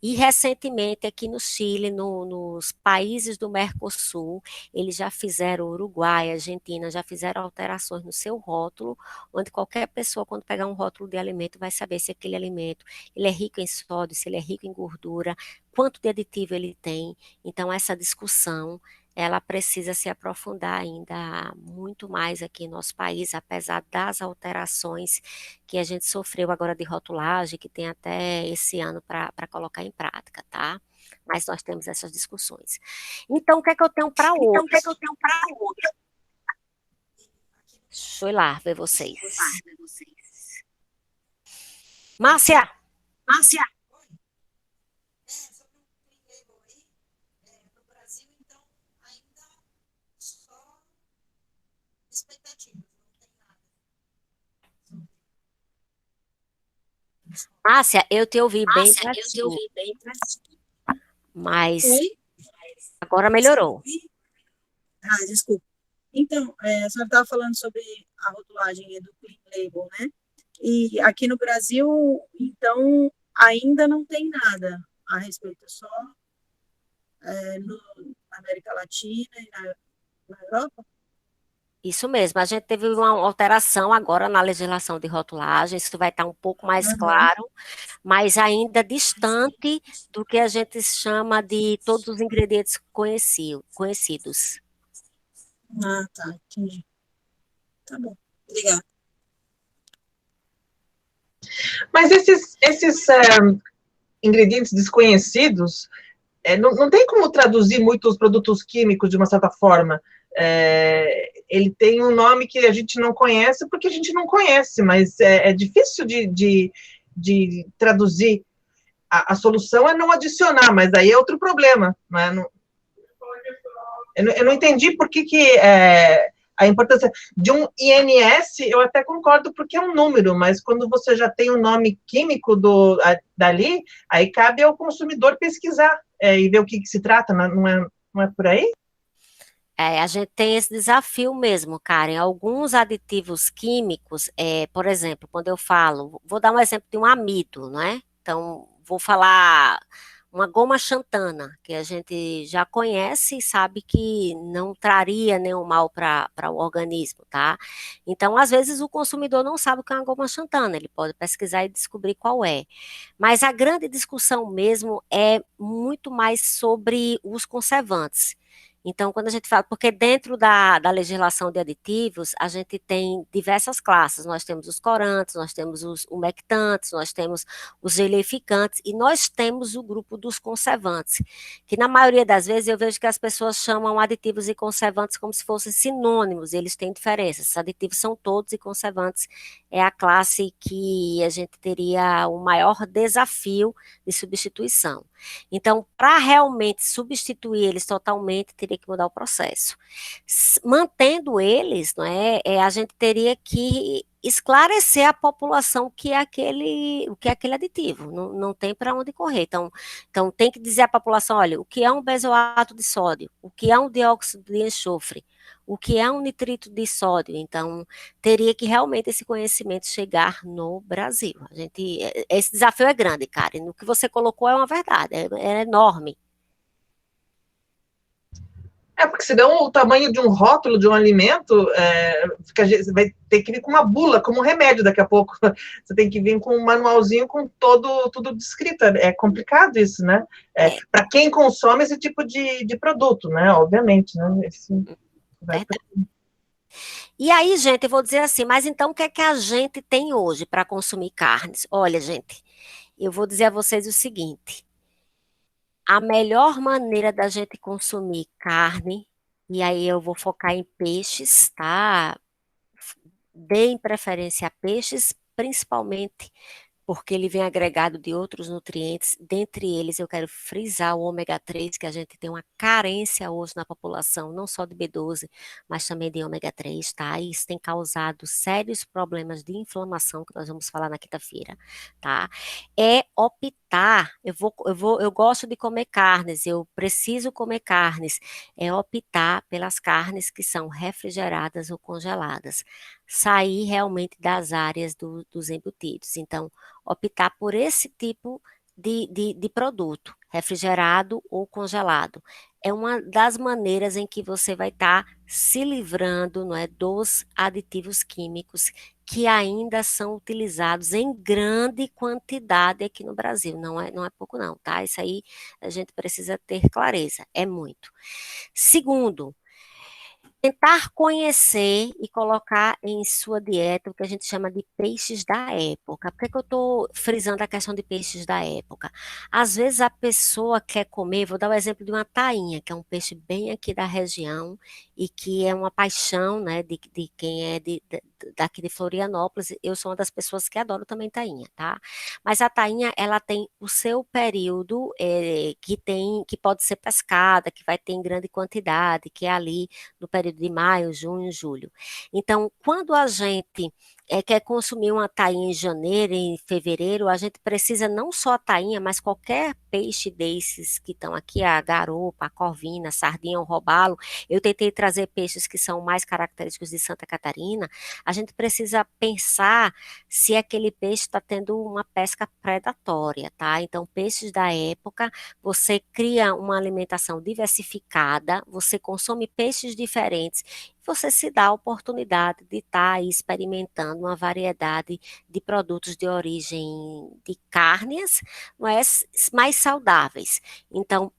Speaker 3: E recentemente, aqui no Chile, nos países do Mercosul, eles já fizeram, Uruguai, Argentina, já fizeram alterações no seu rótulo, onde qualquer pessoa, quando pegar um rótulo de alimento, vai saber se aquele alimento ele é rico em sódio, se ele é rico em gordura, quanto de aditivo ele tem. Então, essa discussão, ela precisa se aprofundar ainda muito mais aqui em nosso país, apesar das alterações que a gente sofreu agora de rotulagem, que tem até esse ano para colocar em prática, tá? Mas nós temos essas discussões. Então, o que é que eu tenho para hoje? Deixa eu ir lá ver vocês. Márcia! Márcia, eu te ouvi bem baixinho, mas
Speaker 11: Oi?
Speaker 3: agora melhorou.
Speaker 11: Ah, desculpa. Então, a senhora estava falando sobre a rotulagem do Clean Label, né? E aqui no Brasil, então, ainda não tem nada a respeito, só na América Latina e na Europa?
Speaker 3: Isso mesmo, a gente teve uma alteração agora na legislação de rotulagem, isso vai estar um pouco mais
Speaker 11: Aham.
Speaker 3: claro, mas ainda distante do que a gente chama de todos os ingredientes conhecidos.
Speaker 11: Ah, tá, entendi. Tá bom, obrigada.
Speaker 7: Mas esses ingredientes desconhecidos, não tem como traduzir muito os produtos químicos de uma certa forma. Ele tem um nome que a gente não conhece porque a gente não conhece, mas é difícil de traduzir. A solução é não adicionar, mas aí é outro problema. Não é? Eu não entendi por que a importância de um INS, eu até concordo porque é um número, mas quando você já tem o nome químico dali, aí cabe ao consumidor pesquisar e ver o que se trata, não é por aí?
Speaker 3: A gente tem esse desafio mesmo, Karen. Alguns aditivos químicos, por exemplo, quando eu falo, vou dar um exemplo de um amido, não é? Então, vou falar uma goma xantana, que a gente já conhece e sabe que não traria nenhum mal para o organismo, tá? Então, às vezes, o consumidor não sabe o que é uma goma xantana, ele pode pesquisar e descobrir qual é. Mas a grande discussão mesmo é muito mais sobre os conservantes. Então, quando a gente fala, porque dentro da legislação de aditivos, a gente tem diversas classes. Nós temos os corantes, nós temos os umectantes, nós temos os gelificantes e nós temos o grupo dos conservantes, que na maioria das vezes eu vejo que as pessoas chamam aditivos e conservantes como se fossem sinônimos, e eles têm diferenças. Os aditivos são todos e conservantes é a classe que a gente teria o maior desafio de substituição. Então, para realmente substituir eles totalmente, teria que mudar o processo. Mantendo eles, não é, a gente teria que esclarecer a população o que é aquele aditivo, não tem para onde correr. Então, tem que dizer à população, olha, o que é um benzoato de sódio, o que é um dióxido de enxofre, o que é um nitrito de sódio. Então, teria que realmente esse conhecimento chegar no Brasil. Esse desafio é grande, Karen. O que você colocou é uma verdade, é enorme.
Speaker 7: Porque senão o tamanho de um rótulo de um alimento, você vai ter que vir com uma bula, como um remédio daqui a pouco. Você tem que vir com um manualzinho com tudo descrito. É complicado isso, né? Para quem consome esse tipo de produto, né? Obviamente, né?
Speaker 3: E aí, gente, eu vou dizer assim, mas então o que é que a gente tem hoje para consumir carnes? Olha, gente, eu vou dizer a vocês o seguinte: a melhor maneira da gente consumir carne, e aí eu vou focar em peixes, tá? Deem preferência a peixes, principalmente porque ele vem agregado de outros nutrientes, dentre eles eu quero frisar o ômega 3, que a gente tem uma carência hoje na população, não só de B12, mas também de ômega 3, tá? E isso tem causado sérios problemas de inflamação, que nós vamos falar na quinta-feira, tá? É optar, eu gosto de comer carnes, eu preciso comer carnes, é optar pelas carnes que são refrigeradas ou congeladas, sair realmente das áreas dos embutidos. Então, optar por esse tipo de produto, refrigerado ou congelado. É uma das maneiras em que você vai estar se livrando, não é, dos aditivos químicos que ainda são utilizados em grande quantidade aqui no Brasil. Não é pouco não, tá? Isso aí a gente precisa ter clareza, é muito. Segundo, tentar conhecer e colocar em sua dieta o que a gente chama de peixes da época. Por que eu estou frisando a questão de peixes da época? Às vezes a pessoa quer comer, vou dar o exemplo de uma tainha, que é um peixe bem aqui da região e que é uma paixão, né, de quem é daqui de Florianópolis. Eu sou uma das pessoas que adoro também tainha, tá? Mas a tainha, ela tem o seu período que pode ser pescada, que vai ter em grande quantidade, que é ali no período de maio, junho, julho. Então, quando a gente quer consumir uma tainha em janeiro, em fevereiro, a gente precisa não só a tainha, mas qualquer peixe desses que estão aqui, a garopa, a corvina, a sardinha, o robalo. Eu tentei trazer peixes que são mais característicos de Santa Catarina. A gente precisa pensar se aquele peixe está tendo uma pesca predatória, tá? Então, peixes da época, você cria uma alimentação diversificada, você consome peixes diferentes, você se dá a oportunidade de estar aí experimentando uma variedade de produtos de origem de carnes, não é, mais saudáveis. Então,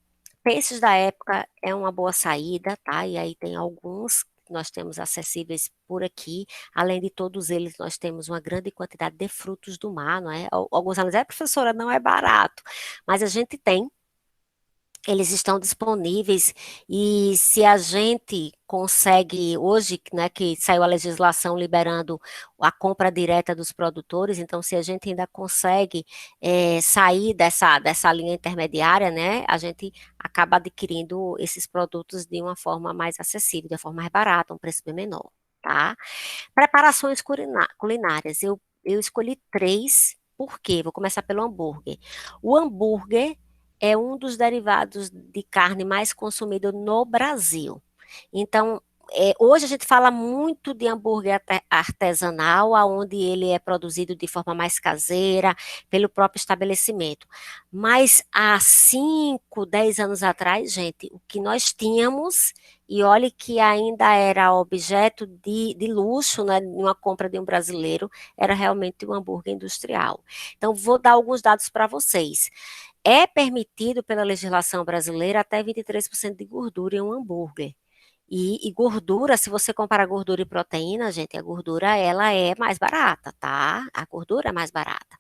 Speaker 3: peixes da época é uma boa saída, tá? E aí tem alguns que nós temos acessíveis por aqui. Além de todos eles, nós temos uma grande quantidade de frutos do mar, não é? Alguns alunos, professora, não é barato, mas a gente tem. Eles estão disponíveis e se a gente consegue, hoje, né, que saiu a legislação liberando a compra direta dos produtores, então se a gente ainda consegue sair dessa linha intermediária, né, a gente acaba adquirindo esses produtos de uma forma mais acessível, de uma forma mais barata, um preço bem menor, tá? Preparações culinárias, eu escolhi 3, por quê? Vou começar pelo hambúrguer. O hambúrguer é um dos derivados de carne mais consumido no Brasil. Então, hoje a gente fala muito de hambúrguer artesanal, onde ele é produzido de forma mais caseira, pelo próprio estabelecimento. Mas há 5, 10 anos atrás, gente, o que nós tínhamos, e olhe que ainda era objeto de luxo, né, numa compra de um brasileiro, era realmente o hambúrguer industrial. Então, vou dar alguns dados para vocês. É permitido pela legislação brasileira até 23% de gordura em um hambúrguer. E gordura, se você comparar gordura e proteína, gente, a gordura ela é mais barata, tá? A gordura é mais barata.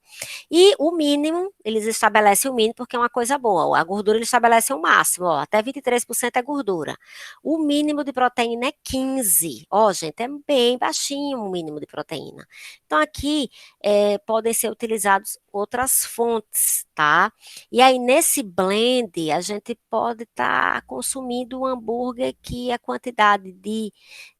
Speaker 3: E o mínimo, eles estabelecem o mínimo porque é uma coisa boa. A gordura eles estabelecem o máximo, ó, até 23% é gordura. O mínimo de proteína é 15. Ó, gente, é bem baixinho o mínimo de proteína. Então aqui podem ser utilizados outras fontes, tá? E aí nesse blend a gente pode estar consumindo um hambúrguer que a quantidade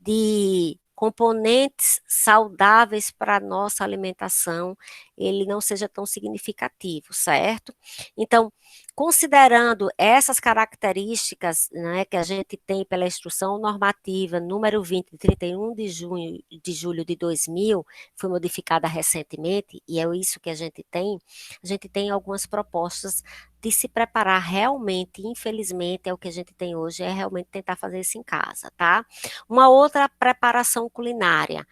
Speaker 3: de componentes saudáveis para a nossa alimentação, ele não seja tão significativo, certo? Então, considerando essas características, né, que a gente tem pela instrução normativa número 20, de 31 de julho de 2000, foi modificada recentemente, e é isso que a gente tem algumas propostas de se preparar realmente, infelizmente, é o que a gente tem hoje, é realmente tentar fazer isso em casa, tá? Uma outra preparação culinária,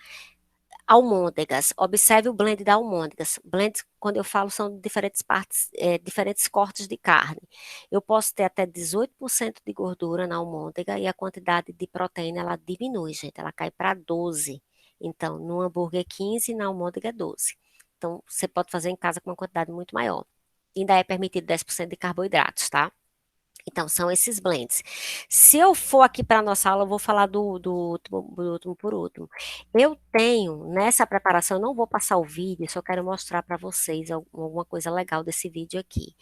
Speaker 3: almôndegas. Observe o blend da almôndegas. Blend, quando eu falo, são diferentes partes, diferentes cortes de carne. Eu posso ter até 18% de gordura na almôndega e a quantidade de proteína, ela diminui, gente. Ela cai para 12. Então, no hambúrguer 15 e na almôndega 12. Então, você pode fazer em casa com uma quantidade muito maior. Ainda é permitido 10% de carboidratos, tá? Então, são esses blends. Se eu for aqui para a nossa aula, eu vou falar do último por último. Eu tenho, nessa preparação, eu não vou passar o vídeo, só quero mostrar para vocês alguma coisa legal desse vídeo aqui.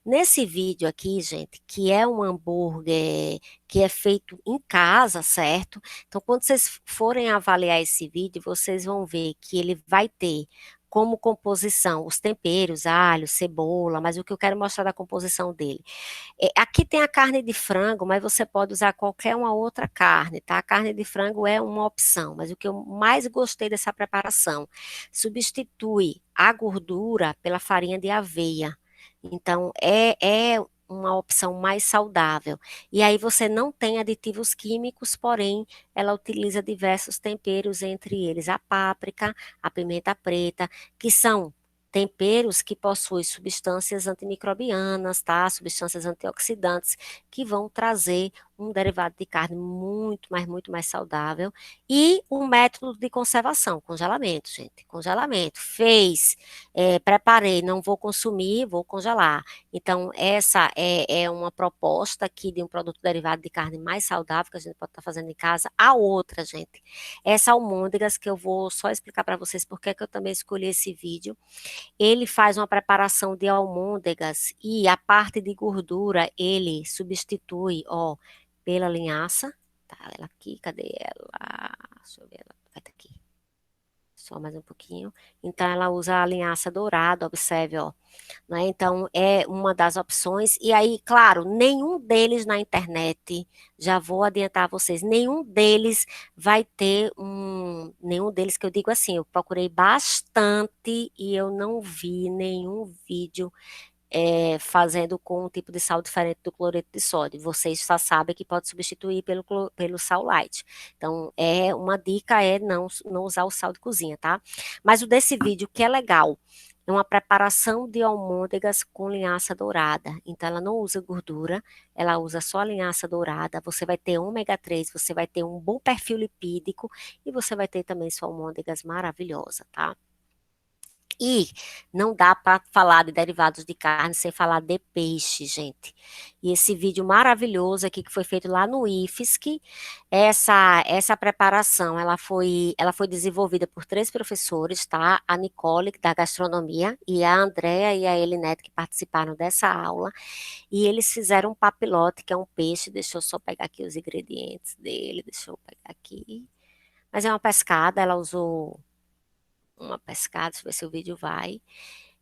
Speaker 3: Nesse vídeo aqui, gente, que é um hambúrguer que é feito em casa, certo? Então, quando vocês forem avaliar esse vídeo, vocês vão ver que ele vai ter como composição os temperos, alho, cebola, mas o que eu quero mostrar da composição dele. Aqui tem a carne de frango, mas você pode usar qualquer uma outra carne, tá? A carne de frango é uma opção, mas o que eu mais gostei dessa preparação, substitui a gordura pela farinha de aveia. Então, é uma opção mais saudável. E aí você não tem aditivos químicos, porém, ela utiliza diversos temperos, entre eles a páprica, a pimenta preta, que são temperos que possuem substâncias antimicrobianas, tá? Substâncias antioxidantes, que vão trazer um derivado de carne muito mais saudável. E um método de conservação, congelamento, gente. Congelamento. Preparei, não vou consumir, vou congelar. Então, essa é uma proposta aqui de um produto derivado de carne mais saudável, que a gente pode estar fazendo em casa. A outra, gente, essa almôndegas, que eu vou só explicar para vocês porque é que eu também escolhi esse vídeo. Ele faz uma preparação de almôndegas e a parte de gordura ele substitui, ó, pela linhaça. Tá, ela aqui, cadê ela? Deixa eu ver, ela vai estar aqui. Só mais um pouquinho. Então, ela usa a linhaça dourada, observe, ó. Né? Então, é uma das opções. E aí, claro, nenhum deles na internet, já vou adiantar a vocês, nenhum deles vai ter nenhum deles que eu digo assim, eu procurei bastante e eu não vi nenhum vídeo fazendo com um tipo de sal diferente do cloreto de sódio. Vocês já sabem que pode substituir pelo sal light. Então, uma dica é não usar o sal de cozinha, tá? Mas o desse vídeo, que é legal, é uma preparação de almôndegas com linhaça dourada. Então, ela não usa gordura, ela usa só a linhaça dourada. Você vai ter ômega 3, você vai ter um bom perfil lipídico e você vai ter também sua almôndegas maravilhosa, tá? E não dá para falar de derivados de carne sem falar de peixe, gente. E esse vídeo maravilhoso aqui que foi feito lá no IFSC, essa preparação, ela foi desenvolvida por 3 professores, tá? A Nicole, da gastronomia, e a Andrea e a Elinete, que participaram dessa aula. E eles fizeram um papilote, que é um peixe. Deixa eu só pegar aqui os ingredientes dele, deixa eu pegar aqui. Mas é uma pescada, ela usou uma pescada, deixa eu ver se o vídeo vai.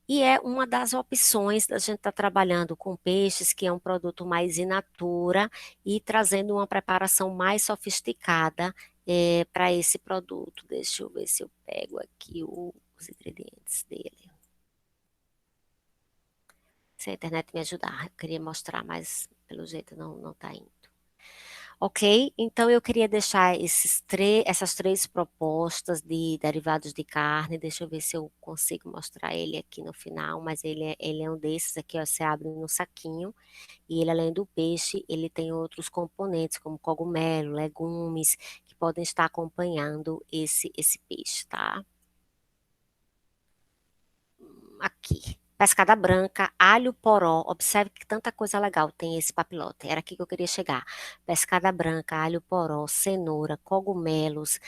Speaker 3: E é uma das opções da gente estar trabalhando com peixes, que é um produto mais in natura, e trazendo uma preparação mais sofisticada para esse produto. Deixa eu ver se eu pego aqui os ingredientes dele. Se a internet me ajudar, eu queria mostrar, mas pelo jeito não está indo. Ok? Então, eu queria deixar essas 3 propostas de derivados de carne. Deixa eu ver se eu consigo mostrar ele aqui no final, mas ele é um desses aqui, ó, você abre no saquinho, e ele, além do peixe, ele tem outros componentes, como cogumelo, legumes, que podem estar acompanhando esse peixe, tá? Aqui. Pescada branca, alho poró. Observe que tanta coisa legal tem esse papilote. Era aqui que eu queria chegar. Pescada branca, alho poró, cenoura, cogumelos,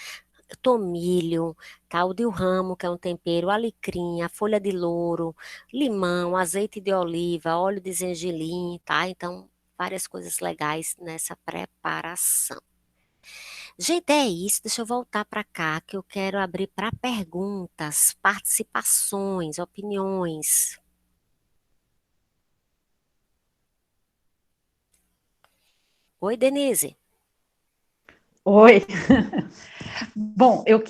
Speaker 3: tomilho, caldo de ramo, que é um tempero, alecrim, a folha de louro, limão, azeite de oliva, óleo de gengelim, tá? Então, várias coisas legais nessa preparação. Gente, é isso. Deixa eu voltar para cá, que eu quero abrir para perguntas, participações, opiniões. Oi, Denise.
Speaker 9: Oi. Bom, eu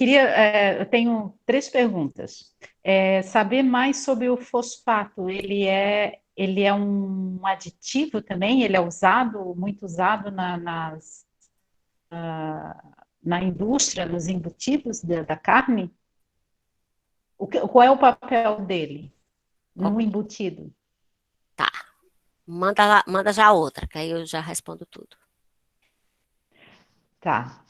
Speaker 9: tenho 3 perguntas. Saber mais sobre o fosfato. Ele é um aditivo também? Ele é muito usado na indústria, nos embutidos da carne? Qual é o papel dele no embutido?
Speaker 3: Tá. Manda já outra, que aí eu já respondo tudo.
Speaker 9: Tá.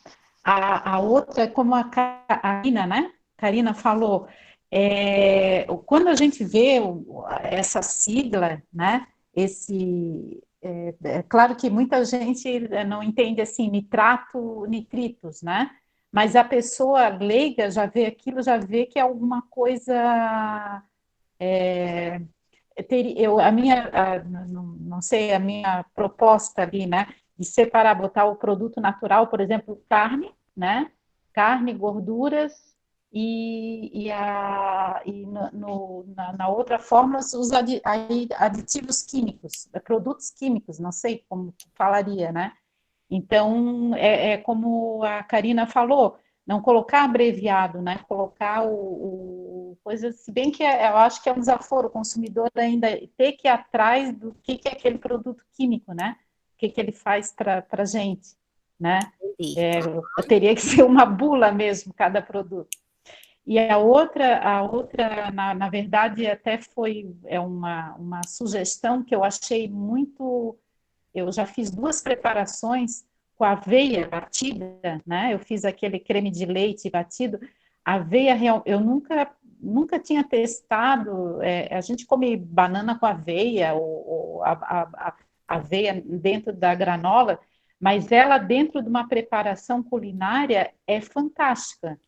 Speaker 9: A outra é como a Karina, né? Karina falou, quando a gente vê essa sigla, né? É claro que muita gente não entende assim, nitritos, né? Mas a pessoa leiga já vê aquilo, já vê que é alguma coisa. Não sei, a minha proposta ali, né? De separar, botar o produto natural, por exemplo, carne, né? Carne, gorduras na outra forma os aditivos químicos, produtos químicos, não sei como falaria, né? Então, como a Karina falou, não colocar abreviado, né? Colocar coisa, se bem que eu acho que é um desaforo o consumidor ainda ter que ir atrás do que é aquele produto químico, né? O que ele faz para a gente, né? Teria que ser uma bula mesmo, cada produto. E a outra na verdade, até foi uma sugestão que eu achei muito. Eu já fiz 2 preparações com aveia batida, né? Eu fiz aquele creme de leite batido. Aveia real, eu nunca tinha testado. A gente come banana com aveia ou aveia dentro da granola, mas ela dentro de uma preparação culinária é fantástica.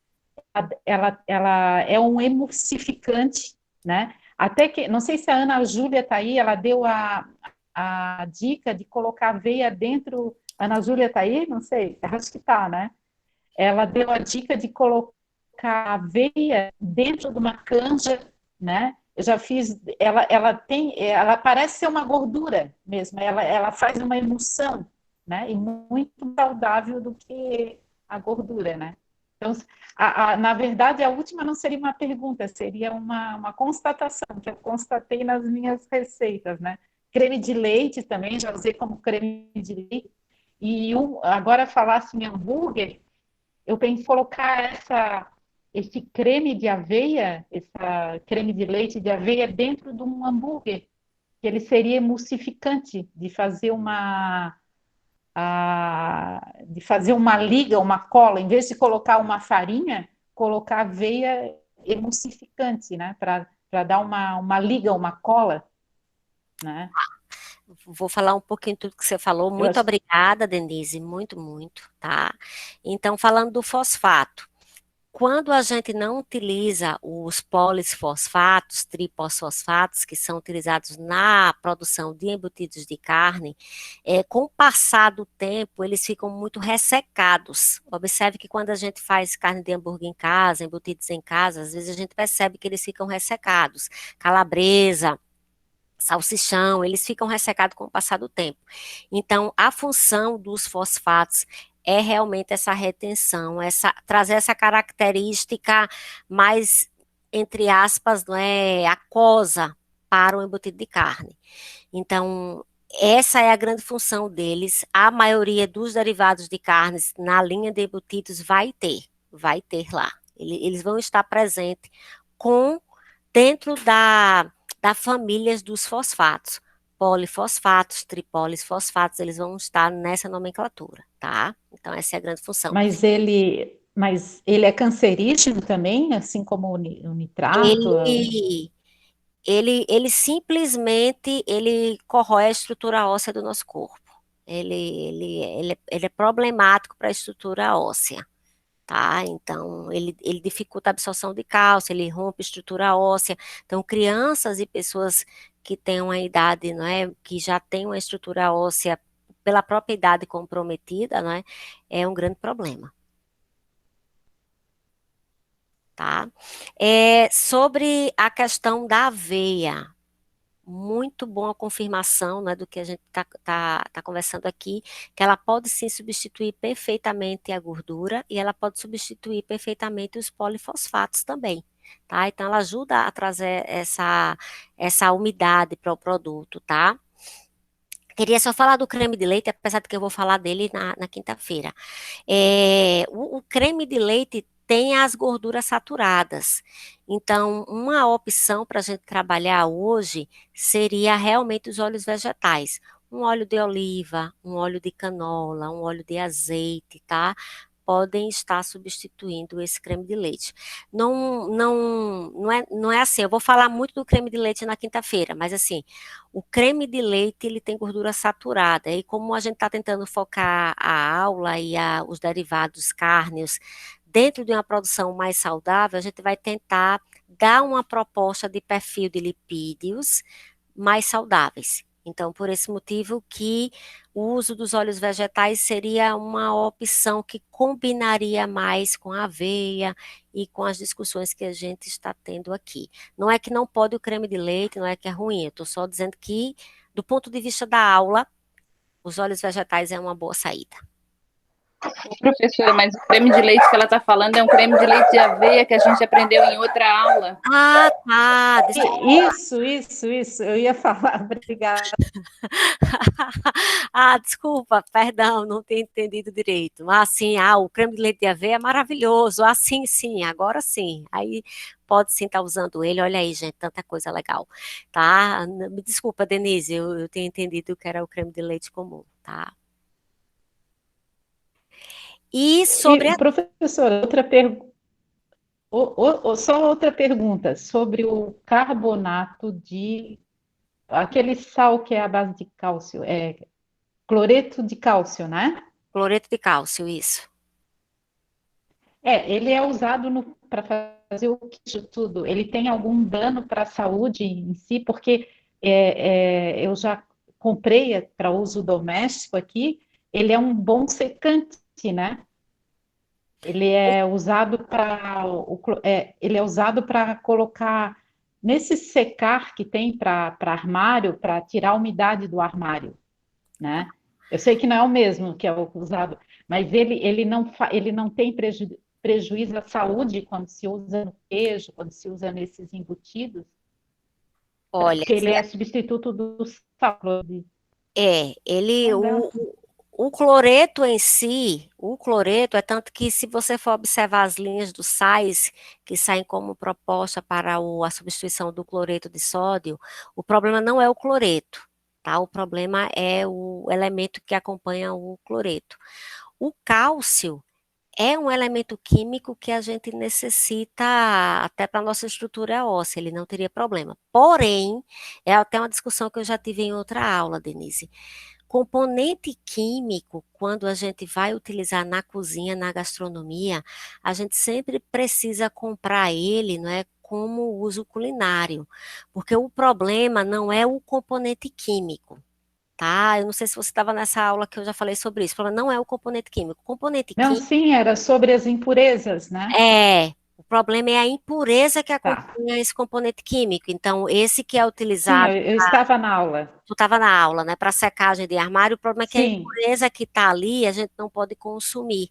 Speaker 9: Ela é um emulsificante, né? Até que, não sei se a Ana Júlia está aí, ela deu a dica de colocar aveia dentro. Ana Júlia está aí? Não sei, acho que está, né? Ela deu a dica de colocar colocar aveia dentro de uma canja, né? Eu já fiz, ela parece ser uma gordura mesmo, ela faz uma emulsão, né? E muito saudável do que a gordura, né? Então, na verdade, a última não seria uma pergunta, seria uma constatação, que eu constatei nas minhas receitas, né? Creme de leite também, já usei como creme de leite. E agora falasse em hambúrguer, eu penso em colocar esse creme de aveia, essa creme de leite de aveia dentro de um hambúrguer, que ele seria emulsificante, de fazer uma liga, uma cola, em vez de colocar uma farinha, colocar aveia emulsificante, né? Para dar uma liga, uma cola, né?
Speaker 3: Vou falar um pouquinho tudo que você falou. Muito obrigada, Denise, muito, muito, tá? Então, falando do fosfato. Quando a gente não utiliza os polisfosfatos, trifosfatos, que são utilizados na produção de embutidos de carne, com o passar do tempo, eles ficam muito ressecados. Observe que quando a gente faz carne de hambúrguer em casa, embutidos em casa, às vezes a gente percebe que eles ficam ressecados. Calabresa, salsichão, eles ficam ressecados com o passar do tempo. Então, a função dos fosfatos é realmente essa retenção, trazer essa característica mais, entre aspas, não é, aquosa para o embutido de carne. Então, essa é a grande função deles. A maioria dos derivados de carnes na linha de embutidos vai ter lá. Eles vão estar presentes dentro da família dos fosfatos. Polifosfatos, tripolisfosfatos, eles vão estar nessa nomenclatura, tá? Então, essa é a grande função.
Speaker 9: Mas ele é cancerígeno também, assim como o nitrato?
Speaker 3: Ele simplesmente corrói a estrutura óssea do nosso corpo. Ele é problemático para a estrutura óssea, tá? Então, ele dificulta a absorção de cálcio, ele rompe a estrutura óssea. Então, crianças e pessoas que têm uma idade, não é, que já têm uma estrutura óssea pela própria idade comprometida, não é, é um grande problema. Tá? Sobre a questão da aveia, muito boa a confirmação, né, do que a gente tá conversando aqui, que ela pode sim substituir perfeitamente a gordura e ela pode substituir perfeitamente os polifosfatos também, tá? Então ela ajuda a trazer essa umidade para o produto, tá? Queria só falar do creme de leite, apesar de que eu vou falar dele na quinta-feira. O creme de leite tem as gorduras saturadas. Então, uma opção para a gente trabalhar hoje seria realmente os óleos vegetais. Um óleo de oliva, um óleo de canola, um óleo de azeite, tá? Podem estar substituindo esse creme de leite. Não é assim, eu vou falar muito do creme de leite na quinta-feira, mas assim, o creme de leite, ele tem gordura saturada, e como a gente está tentando focar a aula e os derivados cárneos dentro de uma produção mais saudável, a gente vai tentar dar uma proposta de perfil de lipídios mais saudáveis. Então, por esse motivo que o uso dos óleos vegetais seria uma opção que combinaria mais com a aveia e com as discussões que a gente está tendo aqui. Não é que não pode o creme de leite, não é que é ruim, eu estou só dizendo que, do ponto de vista da aula, os óleos vegetais é uma boa saída.
Speaker 13: Professora, mas o creme de leite que ela está falando é um creme de leite de aveia que a gente aprendeu em outra aula.
Speaker 3: Ah, tá.
Speaker 9: Isso. Eu ia falar, obrigada.
Speaker 3: Desculpa, perdão, não tinha entendido direito. Sim, o creme de leite de aveia é maravilhoso. Sim, agora sim. Aí pode sim estar usando ele. Olha aí, gente, tanta coisa legal, tá? Me desculpa, Denise, eu tinha entendido que era o creme de leite comum, tá? E sobre
Speaker 9: professora, só outra pergunta sobre o carbonato aquele sal que é à base de cálcio, cloreto de cálcio, né?
Speaker 3: Cloreto de cálcio, isso.
Speaker 9: Ele é usado para fazer o queijo tudo. Ele tem algum dano para a saúde em si? Porque eu já comprei para uso doméstico aqui, ele é um bom secante, né? Ele é usado para ele é usado para colocar nesse secar que tem para armário, para tirar a umidade do armário, né? Eu sei que não é o mesmo que é o usado, mas ele não tem prejuízo à saúde quando se usa no queijo, quando se usa nesses embutidos,
Speaker 3: Olha,
Speaker 9: porque ele é substituto do sal.
Speaker 3: ele,
Speaker 9: Não,
Speaker 3: o cloreto em si, o cloreto é tanto que se você for observar as linhas dos sais que saem como proposta para a substituição do cloreto de sódio, o problema não é o cloreto, tá? O problema é o elemento que acompanha o cloreto. O cálcio é um elemento químico que a gente necessita até para a nossa estrutura óssea, ele não teria problema. Porém, é até uma discussão que eu já tive em outra aula, Denise. Componente químico, quando a gente vai utilizar na cozinha, na gastronomia, a gente sempre precisa comprar ele, não é, como uso culinário, porque o problema não é o componente químico, tá? Eu não sei se você estava nessa aula que eu já falei sobre isso. O problema não é o componente químico. O componente
Speaker 9: não,
Speaker 3: químico
Speaker 9: sim, era sobre as impurezas, né?
Speaker 3: o problema é a impureza que
Speaker 9: Tá.
Speaker 3: acompanha esse componente químico. Então, esse que é
Speaker 9: Sim,
Speaker 3: utilizado,
Speaker 9: eu estava na aula.
Speaker 3: tu estava na aula, né, para secagem de armário, o problema é que a
Speaker 9: Sim.
Speaker 3: impureza que está ali, a gente não pode consumir.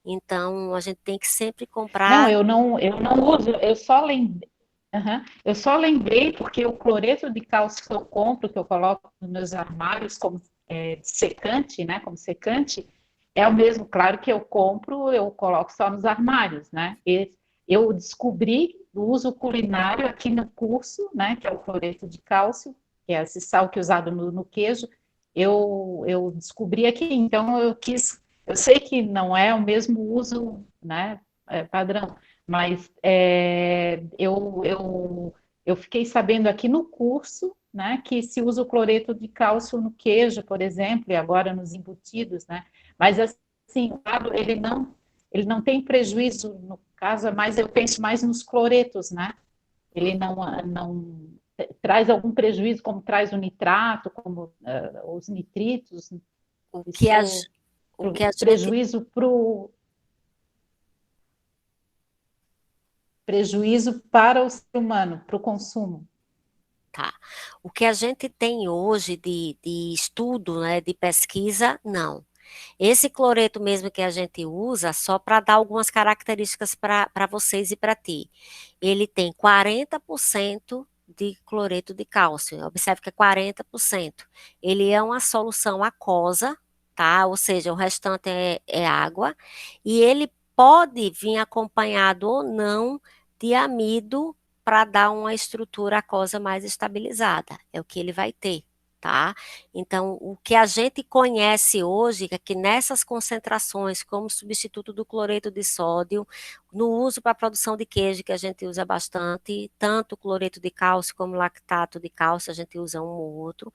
Speaker 3: Então, a gente tem que sempre
Speaker 9: Não,
Speaker 3: comprar.
Speaker 9: eu não uso, eu só lembrei porque o cloreto de cálcio que eu compro, que eu coloco nos meus armários como secante, né? Como secante, é o mesmo, claro que eu compro, eu coloco só nos armários, né? E eu descobri o uso culinário aqui no curso, né? Que é o cloreto de cálcio, que é esse sal que é usado no queijo. Eu descobri aqui, então eu sei que não é o mesmo uso, né? Padrão, mas eu fiquei sabendo aqui no curso, né, que se usa o cloreto de cálcio no queijo, por exemplo, e agora nos embutidos, né? Mas assim, claro, ele não tem prejuízo no caso, mas eu penso mais nos cloretos, né? Ele não traz algum prejuízo, como traz o nitrato, como os nitritos.
Speaker 3: O que a,
Speaker 9: Isso,
Speaker 3: o que a gente
Speaker 9: prejuízo para o ser humano, para o consumo.
Speaker 3: Tá. O que a gente tem hoje de estudo, né, de pesquisa, não. Esse cloreto mesmo que a gente usa, só para dar algumas características para vocês e para ti. Ele tem 40% de cloreto de cálcio. Observe que é 40%. Ele é uma solução aquosa, tá? Ou seja, o restante é água. E ele pode vir acompanhado ou não de amido para dar uma estrutura aquosa mais estabilizada. É o que ele vai ter, tá? Então, o que a gente conhece hoje é que nessas concentrações, como substituto do cloreto de sódio, no uso para a produção de queijo, que a gente usa bastante, tanto cloreto de cálcio como lactato de cálcio, a gente usa um ou outro,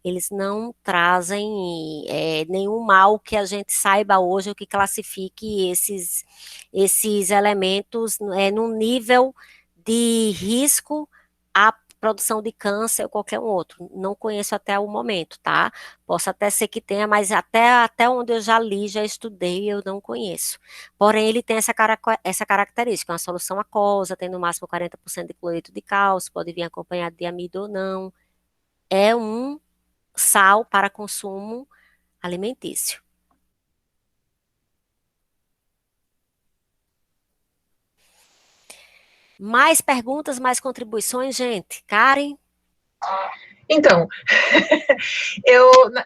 Speaker 3: eles não trazem nenhum mal que a gente saiba hoje, o que classifique esses elementos num nível de risco à produção de câncer ou qualquer um outro. Não conheço até o momento, tá? Posso até ser que tenha, mas até onde eu já li, já estudei, eu não conheço. Porém, ele tem essa característica, uma solução aquosa, tem no máximo 40% de cloreto de cálcio, pode vir acompanhado de amido ou não. É um sal para consumo alimentício. Mais perguntas, mais contribuições, gente? Karen?
Speaker 7: Então,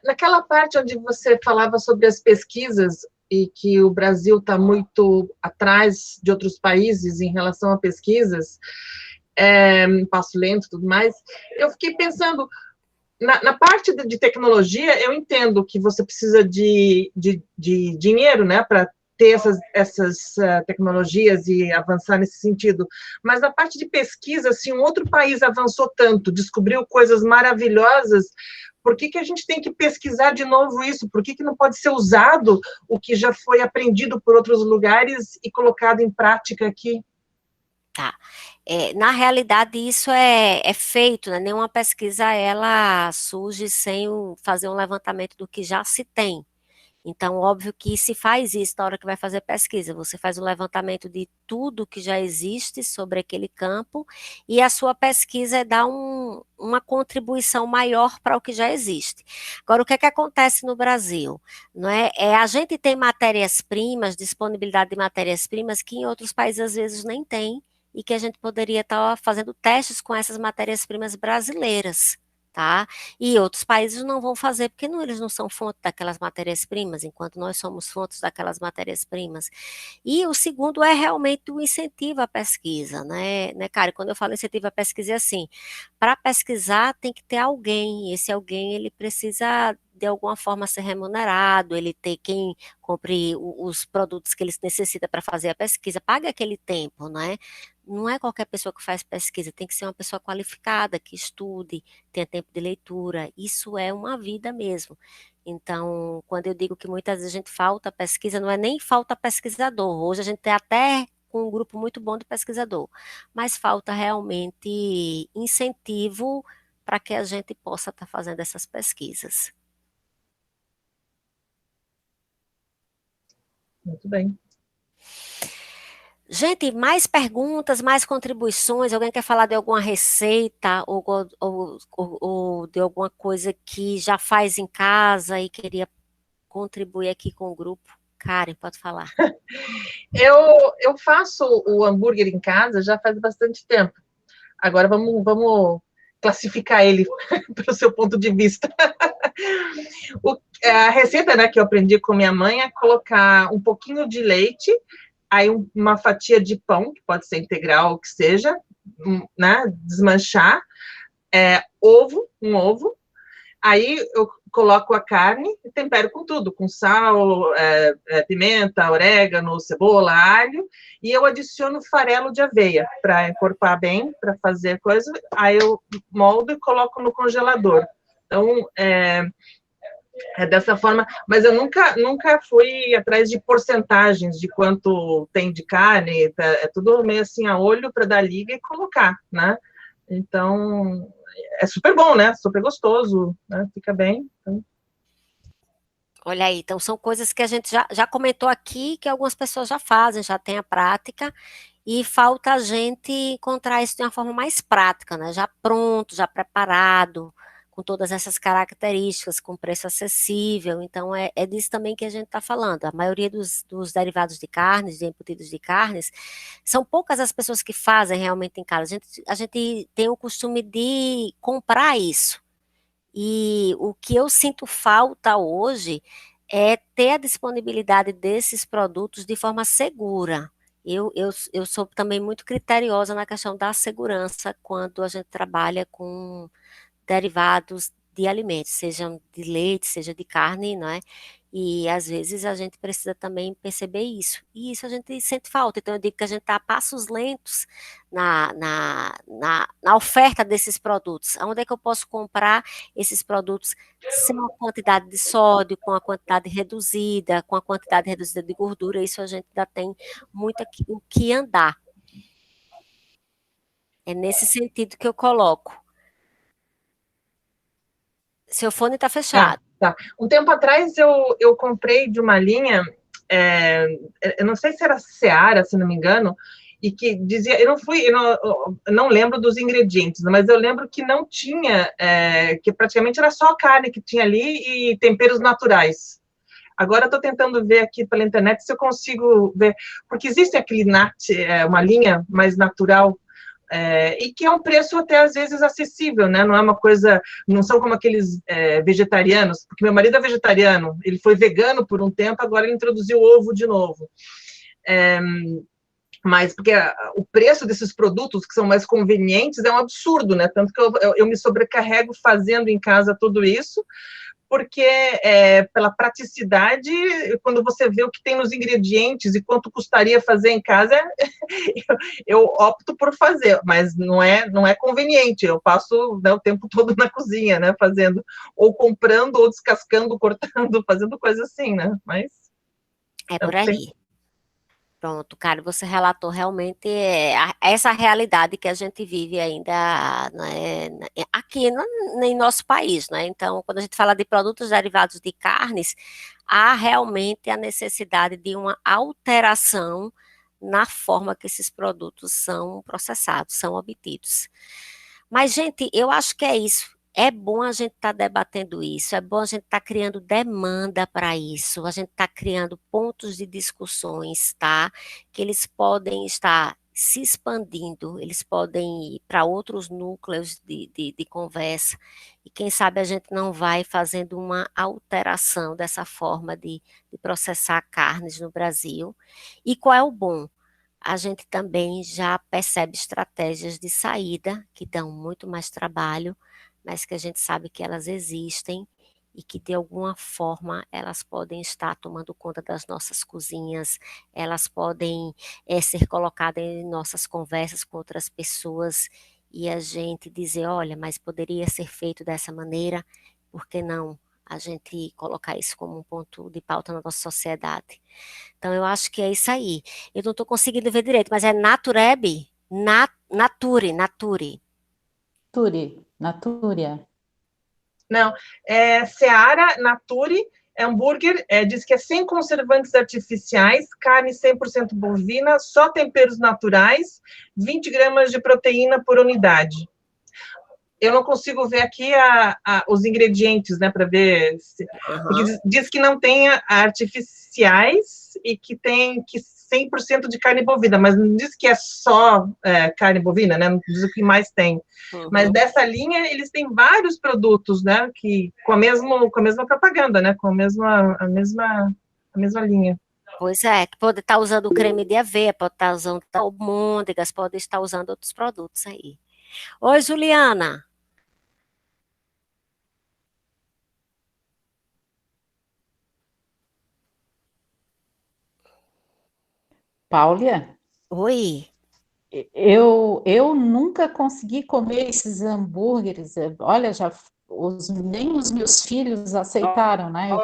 Speaker 7: naquela parte onde você falava sobre as pesquisas e que o Brasil está muito atrás de outros países em relação a pesquisas, passo lento e tudo mais, eu fiquei pensando, na parte de tecnologia, eu entendo que você precisa de dinheiro, né, para ter essas tecnologias e avançar nesse sentido, mas na parte de pesquisa, se um outro país avançou tanto, descobriu coisas maravilhosas, por que a gente tem que pesquisar de novo isso? Por que não pode ser usado o que já foi aprendido por outros lugares e colocado em prática aqui?
Speaker 3: Tá. Na realidade, isso é feito, né? Nenhuma pesquisa ela surge sem fazer um levantamento do que já se tem. Então, óbvio que se faz isso na hora que vai fazer pesquisa, você faz o levantamento de tudo que já existe sobre aquele campo e a sua pesquisa é dar uma contribuição maior para o que já existe. Agora, o que é que acontece no Brasil? Não é? A gente tem matérias-primas, disponibilidade de matérias-primas que em outros países às vezes nem tem e que a gente poderia estar fazendo testes com essas matérias-primas brasileiras. Tá? E outros países não vão fazer, porque eles não são fonte daquelas matérias-primas, enquanto nós somos fontes daquelas matérias-primas. E o segundo é realmente o incentivo à pesquisa, né, cara? Quando eu falo incentivo à pesquisa, é assim, para pesquisar tem que ter alguém, e esse alguém, ele precisa de alguma forma ser remunerado, ele ter quem compre os produtos que ele necessita para fazer a pesquisa, paga aquele tempo, né? Não é qualquer pessoa que faz pesquisa, tem que ser uma pessoa qualificada, que estude, tenha tempo de leitura, isso é uma vida mesmo. Então, quando eu digo que muitas vezes a gente falta pesquisa, não é nem falta pesquisador, hoje a gente tem até um grupo muito bom de pesquisador, mas falta realmente incentivo para que a gente possa estar fazendo essas pesquisas.
Speaker 7: Muito bem.
Speaker 3: Gente, mais perguntas, mais contribuições? Alguém quer falar de alguma receita ou de alguma coisa que já faz em casa e queria contribuir aqui com o grupo? Karen, pode falar.
Speaker 7: Eu faço o hambúrguer em casa já faz bastante tempo. Agora vamos classificar ele pelo seu ponto de vista. A receita, né, que eu aprendi com minha mãe é colocar um pouquinho de leite, aí uma fatia de pão, que pode ser integral, o que seja, né, desmanchar, um ovo, aí eu coloco a carne e tempero com tudo, com sal, pimenta, orégano, cebola, alho, e eu adiciono farelo de aveia para encorpar bem, para fazer coisa, aí eu moldo e coloco no congelador. Então, é dessa forma, mas eu nunca fui atrás de porcentagens de quanto tem de carne, é tudo meio assim a olho para dar liga e colocar, né? Então, é super bom, né? Super gostoso, né? Fica bem. Então.
Speaker 3: Olha aí, então são coisas que a gente já comentou aqui, que algumas pessoas já fazem, já tem a prática, e falta a gente encontrar isso de uma forma mais prática, né? Já pronto, já preparado, com todas essas características, com preço acessível. Então, é disso também que a gente está falando. A maioria dos derivados de carnes, de embutidos de carnes, são poucas as pessoas que fazem realmente em casa. A gente tem o costume de comprar isso. E o que eu sinto falta hoje é ter a disponibilidade desses produtos de forma segura. Eu sou também muito criteriosa na questão da segurança quando a gente trabalha com derivados de alimentos, sejam de leite, seja de carne, não é? E às vezes a gente precisa também perceber isso. E isso a gente sente falta. Então eu digo que a gente está a passos lentos na oferta desses produtos. Onde é que eu posso comprar esses produtos sem uma quantidade de sódio, com a quantidade reduzida, com a quantidade reduzida de gordura? Isso a gente ainda tem muito o que andar. É nesse sentido que eu coloco. Seu fone está fechado.
Speaker 7: Tá. Um tempo atrás eu comprei de uma linha, eu não sei se era Seara, se não me engano, e que dizia, eu não lembro dos ingredientes, mas eu lembro que não tinha, que praticamente era só a carne que tinha ali e temperos naturais. Agora eu estou tentando ver aqui pela internet se eu consigo ver, porque existe aquele NAT, uma linha mais natural, e que é um preço até às vezes acessível, né? Não é uma coisa, não são como aqueles vegetarianos, porque meu marido é vegetariano, ele foi vegano por um tempo, agora ele introduziu ovo de novo. Mas porque o preço desses produtos que são mais convenientes é um absurdo, né? Tanto que eu me sobrecarrego fazendo em casa tudo isso, porque pela praticidade, quando você vê o que tem nos ingredientes e quanto custaria fazer em casa, eu opto por fazer, mas não é conveniente, eu passo, né, o tempo todo na cozinha, né, fazendo, ou comprando, ou descascando, cortando, fazendo coisa assim, né, mas...
Speaker 3: É por aí. Pronto, cara, você relatou realmente essa realidade que a gente vive ainda, né, aqui em nosso país, né? Então, quando a gente fala de produtos derivados de carnes, há realmente a necessidade de uma alteração na forma que esses produtos são processados, são obtidos. Mas, gente, eu acho que é isso. É bom a gente estar debatendo isso, é bom a gente estar criando demanda para isso, a gente está criando pontos de discussões, tá? Que eles podem estar se expandindo, eles podem ir para outros núcleos de conversa, e quem sabe a gente não vai fazendo uma alteração dessa forma de processar carnes no Brasil. E qual é o bom? A gente também já percebe estratégias de saída que dão muito mais trabalho, mas que a gente sabe que elas existem e que de alguma forma elas podem estar tomando conta das nossas cozinhas, elas podem ser colocadas em nossas conversas com outras pessoas e a gente dizer, olha, mas poderia ser feito dessa maneira, por que não a gente colocar isso como um ponto de pauta na nossa sociedade? Então eu acho que é isso aí. Eu não estou conseguindo ver direito, mas é Natureb? Nature.
Speaker 9: Natúria.
Speaker 7: Não, Seara Nature, hambúrguer, diz que é sem conservantes artificiais, carne 100% bovina, só temperos naturais, 20 gramas de proteína por unidade. Eu não consigo ver aqui os ingredientes, né, para ver, porque diz que não tem artificiais e que tem 100% de carne bovina, mas não diz que é só carne bovina, né, não diz o que mais tem. Mas dessa linha, eles têm vários produtos, né, que, com a mesma propaganda, né, com a mesma linha.
Speaker 3: Pois é, pode estar usando creme de aveia, pode estar usando almôndegas, pode estar usando outros produtos aí. Oi, Juliana.
Speaker 9: Paulia?
Speaker 3: Oi.
Speaker 9: Eu nunca consegui comer esses hambúrgueres. Olha, nem os meus filhos aceitaram, né? Eu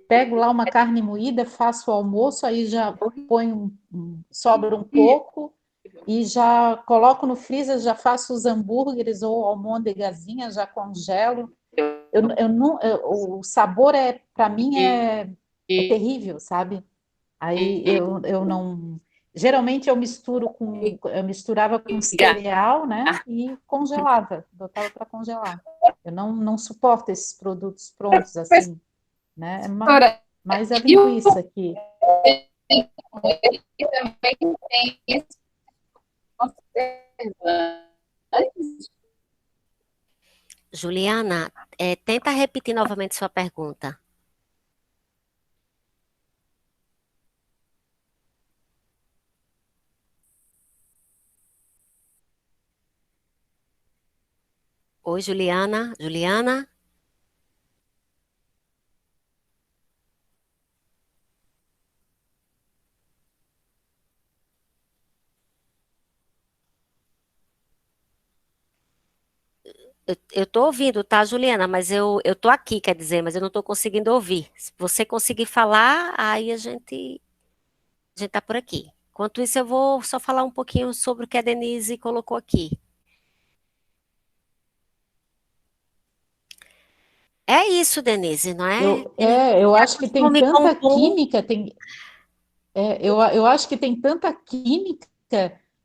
Speaker 9: pego lá uma carne moída, faço o almoço, aí já ponho, sobra um pouco e já coloco no freezer, já faço os hambúrgueres ou almôndegazinha, já congelo. O sabor para mim é terrível, sabe? Aí eu não. Geralmente eu misturava com cereal, né? E congelava, botava para congelar. Eu não suporto esses produtos prontos assim, né? Mas a linguiça aqui.
Speaker 13: Também tem esse
Speaker 3: Juliana, tenta repetir novamente sua pergunta. Oi, Juliana. Juliana? Eu tô ouvindo, tá, Juliana? Mas eu tô aqui, quer dizer, mas eu não tô conseguindo ouvir. Se você conseguir falar, aí a gente tá por aqui. Enquanto isso, eu vou só falar um pouquinho sobre o que a Denise colocou aqui. É isso, Denise, não é?
Speaker 9: Eu acho que tem tanta química, eu acho que tem tanta química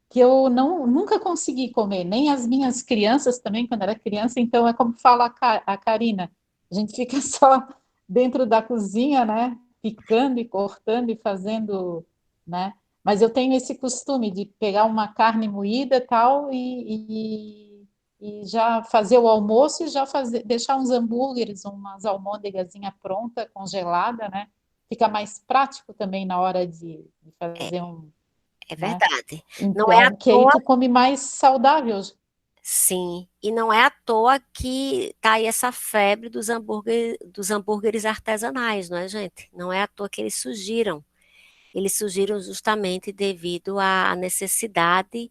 Speaker 9: que eu nunca consegui comer, nem as minhas crianças também, quando era criança, então é como fala a Karina, a gente fica só dentro da cozinha, né, picando e cortando e fazendo, né, mas eu tenho esse costume de pegar uma carne moída tal e já fazer o almoço e já deixar uns hambúrgueres, umas almôndegazinha pronta, congelada, né, fica mais prático também na hora de fazer
Speaker 3: É verdade.
Speaker 9: Então,
Speaker 3: Não é à
Speaker 9: que aí
Speaker 3: toa.
Speaker 9: tu come mais saudável.
Speaker 3: Sim, e não é à toa que tá aí essa febre dos hambúrgueres artesanais, não é, gente? Não é à toa que eles surgiram. Eles surgiram justamente devido à necessidade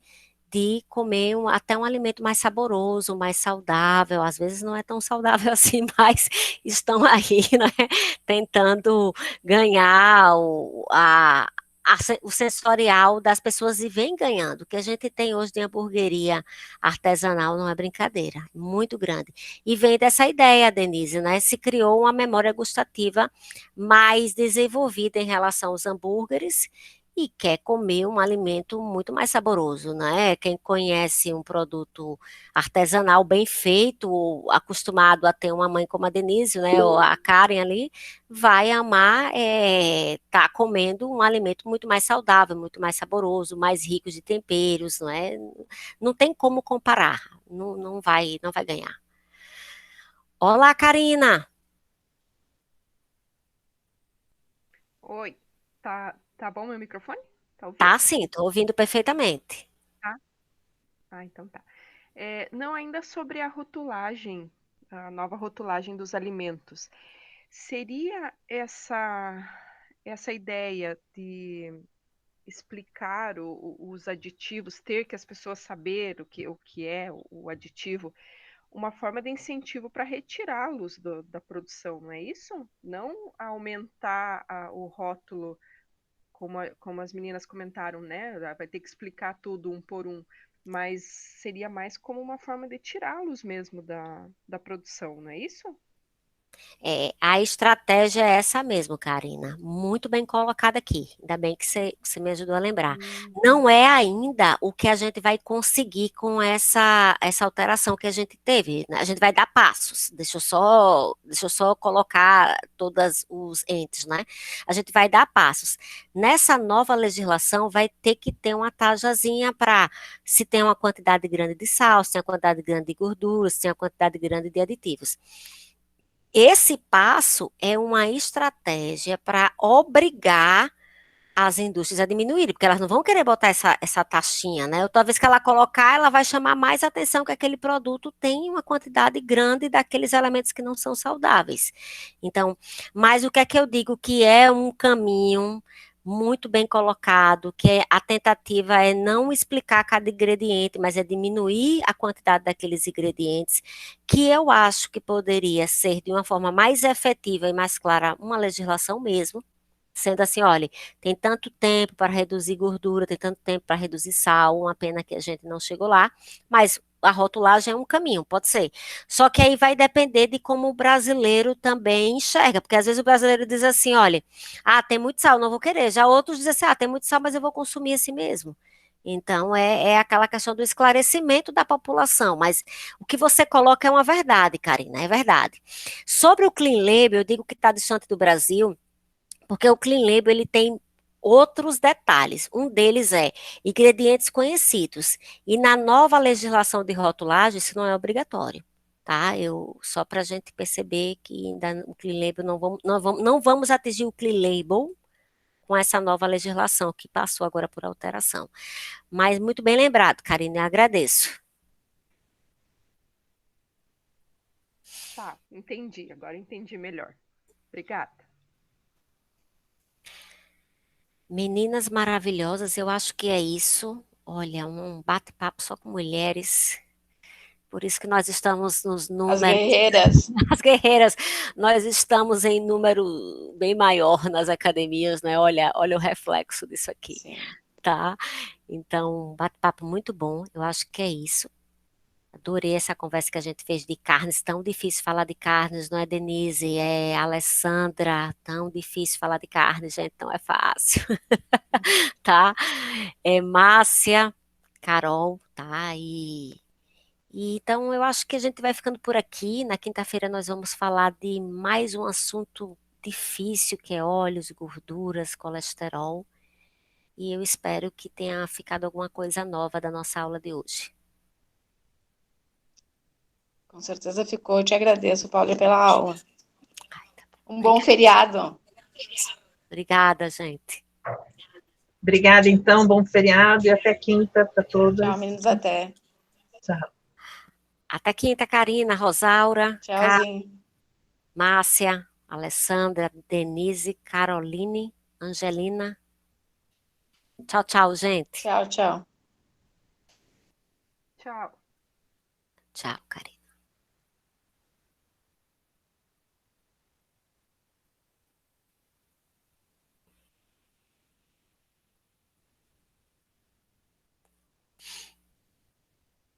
Speaker 3: de comer até um alimento mais saboroso, mais saudável. Às vezes não é tão saudável assim, mas estão aí, né, tentando ganhar o sensorial das pessoas e vem ganhando. O que a gente tem hoje de hamburgueria artesanal não é brincadeira, muito grande. E vem dessa ideia, Denise, né? Se criou uma memória gustativa mais desenvolvida em relação aos hambúrgueres e quer comer um alimento muito mais saboroso, né? Quem conhece um produto artesanal bem feito, ou acostumado a ter uma mãe como a Denise, né? Ou a Karen ali, vai amar tá comendo um alimento muito mais saudável, muito mais saboroso, mais rico de temperos, não é? Não tem como comparar, não vai ganhar. Olá, Karina.
Speaker 6: Oi, tá bom meu microfone? Tá ouvindo?
Speaker 3: Tá sim, tô ouvindo perfeitamente.
Speaker 6: Tá? Ah, então tá. Não, ainda sobre a rotulagem, a nova rotulagem dos alimentos. Seria essa ideia de explicar os aditivos, ter que as pessoas saber o que é o aditivo, uma forma de incentivo para retirá-los da produção, não é isso? Não aumentar o rótulo, como as meninas comentaram, né? Vai ter que explicar tudo um por um, mas seria mais como uma forma de tirá-los mesmo da produção, não é isso?
Speaker 3: A estratégia é essa mesmo, Karina. Muito bem colocada aqui. Ainda bem que você me ajudou a lembrar. Não é ainda o que a gente vai conseguir com essa alteração que a gente teve, né? A gente vai dar passos. Deixa eu só colocar todos os entes, né? A gente vai dar passos. Nessa nova legislação, vai ter que ter uma taxazinha para se tem uma quantidade grande de sal, se tem uma quantidade grande de gordura, se tem uma quantidade grande de aditivos. Esse passo é uma estratégia para obrigar as indústrias a diminuírem, porque elas não vão querer botar essa taxinha, né? Toda vez que ela colocar, ela vai chamar mais atenção que aquele produto tem uma quantidade grande daqueles elementos que não são saudáveis. Então, mas o que é que eu digo que é um caminho muito bem colocado, que a tentativa é não explicar cada ingrediente, mas é diminuir a quantidade daqueles ingredientes, que eu acho que poderia ser de uma forma mais efetiva e mais clara uma legislação mesmo, sendo assim, olha, tem tanto tempo para reduzir gordura, tem tanto tempo para reduzir sal, uma pena que a gente não chegou lá, mas a rotulagem é um caminho, pode ser. Só que aí vai depender de como o brasileiro também enxerga, porque às vezes o brasileiro diz assim, olha, tem muito sal, não vou querer. Já outros dizem assim, tem muito sal, mas eu vou consumir esse mesmo. Então, é aquela questão do esclarecimento da população, mas o que você coloca é uma verdade, Karina, é verdade. Sobre o Clean Label, eu digo que está distante do Brasil, porque o Clean Label ele tem outros detalhes. Um deles é ingredientes conhecidos. E na nova legislação de rotulagem, isso não é obrigatório. Tá? Só para a gente perceber que ainda o Clean Label não vamos atingir o Clean Label com essa nova legislação que passou agora por alteração. Mas muito bem lembrado, Karine, eu agradeço.
Speaker 6: Tá, entendi. Agora entendi melhor. Obrigada.
Speaker 3: Meninas maravilhosas, eu acho que é isso. Olha, um bate-papo só com mulheres. Por isso que nós estamos nos números.
Speaker 2: As guerreiras.
Speaker 3: As guerreiras. Nós estamos em número bem maior nas academias, né? Olha o reflexo disso aqui.
Speaker 2: Sim.
Speaker 3: Tá? Então, bate-papo muito bom. Eu acho que é isso. Adorei essa conversa que a gente fez de carnes, tão difícil falar de carnes, não é, Denise? É Alessandra, tão difícil falar de carnes, gente, não é fácil, tá? Márcia, Carol, tá? Então eu acho que a gente vai ficando por aqui, na quinta-feira nós vamos falar de mais um assunto difícil, que é óleos, gorduras, colesterol, e eu espero que tenha ficado alguma coisa nova da nossa aula de hoje.
Speaker 2: Com certeza ficou. Eu te agradeço, Paula, pela aula. Um bom feriado.
Speaker 3: Obrigada, gente.
Speaker 7: Obrigada, então. Bom feriado e até quinta para todos.
Speaker 2: Tchau, meninos. Até.
Speaker 7: Tchau.
Speaker 3: Até quinta, Karina, Rosaura,
Speaker 2: Tchauzinho.
Speaker 3: Márcia, Alessandra, Denise, Caroline, Angelina. Tchau, tchau, gente.
Speaker 2: Tchau, tchau.
Speaker 6: Tchau.
Speaker 3: Tchau, Karina.